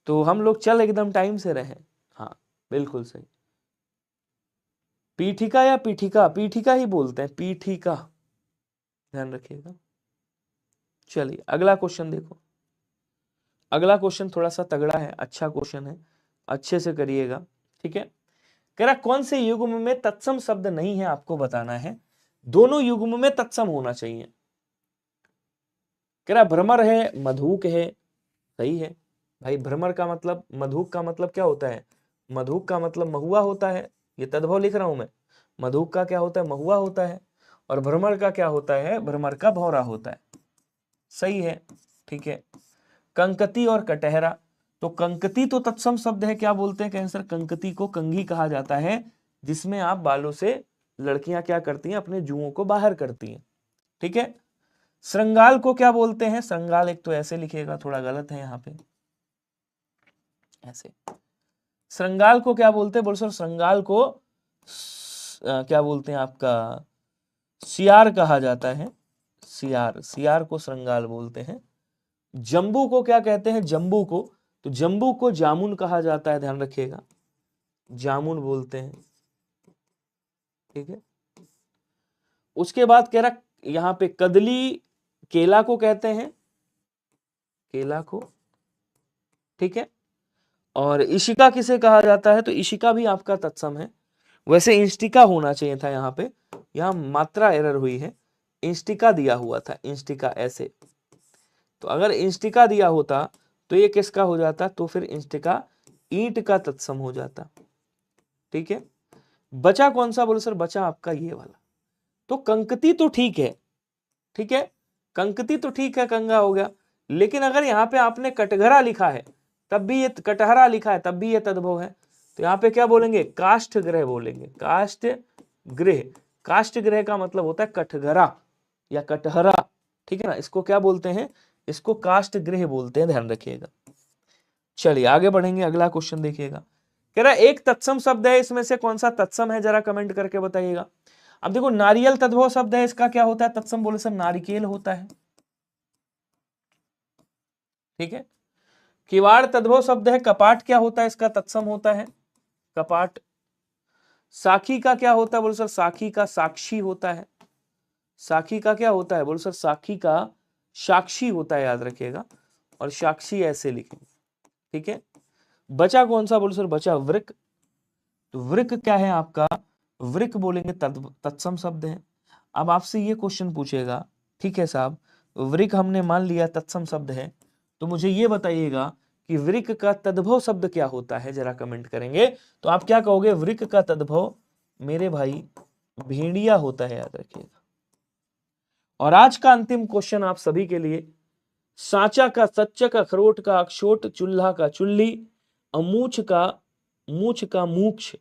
तो हम लोग चल एकदम टाइम से रहे, हाँ बिल्कुल सही। पीठिका या पीठिका, पीठिका ही बोलते हैं, पीठिका, ध्यान रखिएगा। चलिए अगला क्वेश्चन देखो, अगला क्वेश्चन थोड़ा सा तगड़ा है, अच्छा क्वेश्चन है, अच्छे से करिएगा, ठीक है। कह रहा कौन से युग्म में तत्सम शब्द नहीं है, आपको बताना है। दोनों युग्म में तत्सम होना चाहिए। कह रहा भ्रमर है, मधुक है, सही है भाई। भ्रमर का मतलब, मधुक का मतलब क्या होता है, मधुक का मतलब महुआ होता है, ये तद्भव लिख रहा हूं मैं। मधुक का क्या होता है, महुआ होता है। और भ्रमर का क्या होता है, भ्रमर का भौरा होता है, सही है, ठीक है। कंकती और कटहरा, तो कंकती तो तत्सम शब्द है, क्या बोलते हैं, कहें सर कंकती को कंघी कहा जाता है, जिसमें आप बालों से लड़कियां क्या करती हैं, अपने जुओं को बाहर करती हैं, ठीक है। श्रृंगाल को क्या बोलते हैं, श्रृंगाल एक तो ऐसे लिखिएगा, थोड़ा गलत है यहाँ पे, ऐसे। श्रृंगाल को क्या बोलते हैं, बोल सर श्रृंगाल को क्या बोलते हैं, आपका सियार कहा जाता है, सियार, सियार को श्रृंगाल बोलते हैं। जंबू को क्या कहते हैं, जंबू को, तो जंबू को जामुन कहा जाता है, ध्यान रखिएगा, जामुन बोलते हैं, ठीक है। उसके बाद कह रहा यहां पे कदली, केला को कहते हैं, केला को, ठीक है। और इशिका किसे कहा जाता है, तो इशिका भी आपका तत्सम है। वैसे इंस्टिका होना चाहिए था यहाँ पे, यहाँ मात्रा एरर हुई है, इंस्टिका दिया हुआ था, इंस्टिका ऐसे। तो अगर इंस्टिका दिया होता तो ये किसका हो जाता, तो फिर इंस्टिका ईंट का तत्सम हो जाता। ठीक है, बचा कौन सा बोलो सर, बचा आपका ये वाला। तो कंकती तो ठीक है, ठीक है, कंकती तो ठीक है, कंगा हो गया, लेकिन अगर यहाँ पे आपने कटघरा लिखा है तब भी ये, कटहरा लिखा है तब भी ये तद्भव है। तो यहाँ पे क्या बोलेंगे, काष्ठ गृह बोलेंगे, काष्ठ गृह। काष्ठ गृह का मतलब होता है कटघरा या कटहरा, ठीक है ना, इसको क्या बोलते हैं, इसको काष्ठ गृह बोलते हैं, ध्यान रखिएगा। चलिए आगे बढ़ेंगे, अगला क्वेश्चन देखिएगा। कह रहा है एक तत्सम शब्द है, इसमें से कौन सा तत्सम है, जरा कमेंट करके बताइएगा। अब देखो नारियल तद्भव शब्द है, इसका क्या होता है तत्सम, बोले सर नारिकेल होता है। ठीक है, किवाड़ तद्भव शब्द है, कपाट क्या होता है, इसका तत्सम होता है कपाट। साखी का क्या होता है, बोले सर साखी का साक्षी होता है। साखी का क्या होता है, बोले सर साखी का साक्षी होता है, याद रखिएगा, और साक्षी ऐसे लिखेंगे। ठीक है, बचा कौन सा, बोले सर बचा वृक। तो वृक क्या है आपका, वृक बोलेंगे तत्सम शब्द है। अब आपसे ये क्वेश्चन पूछेगा, ठीक है साहब, वृक हमने मान लिया तत्सम शब्द है, तो मुझे ये बताइएगा कि वृक का तद्भव शब्द क्या होता है, जरा कमेंट करेंगे तो आप क्या कहोगे, वृक का तद्भव मेरे भाई भेड़िया होता है, याद रखिएगा। और आज का अंतिम क्वेश्चन आप सभी के लिए, साचा का सच्चक, अखरोट का अक्षोट, चूल्हा का चुल्ली, अमूछ का मूछ का मूक्ष,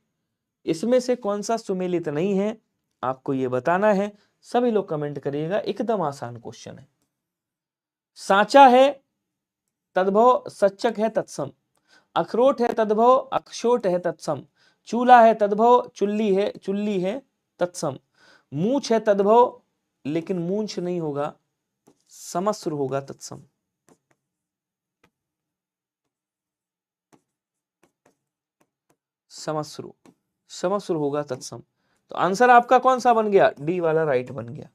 इसमें से कौन सा सुमेलित नहीं है, आपको ये बताना है। सभी लोग कमेंट करिएगा, एकदम आसान क्वेश्चन है। साचा है तद्भव, सच्चक है तत्सम, अखरोट है तद्भव, अक्षोट है तत्सम, चूल्हा है तद्भव, चुल्ली है तत्सम, मूछ है तद्भव, लेकिन मूंछ नहीं होगा, समस्र होगा तत्सम। समस्र होगा तत्सम। तो आंसर आपका कौन सा बन गया, डी वाला राइट बन गया।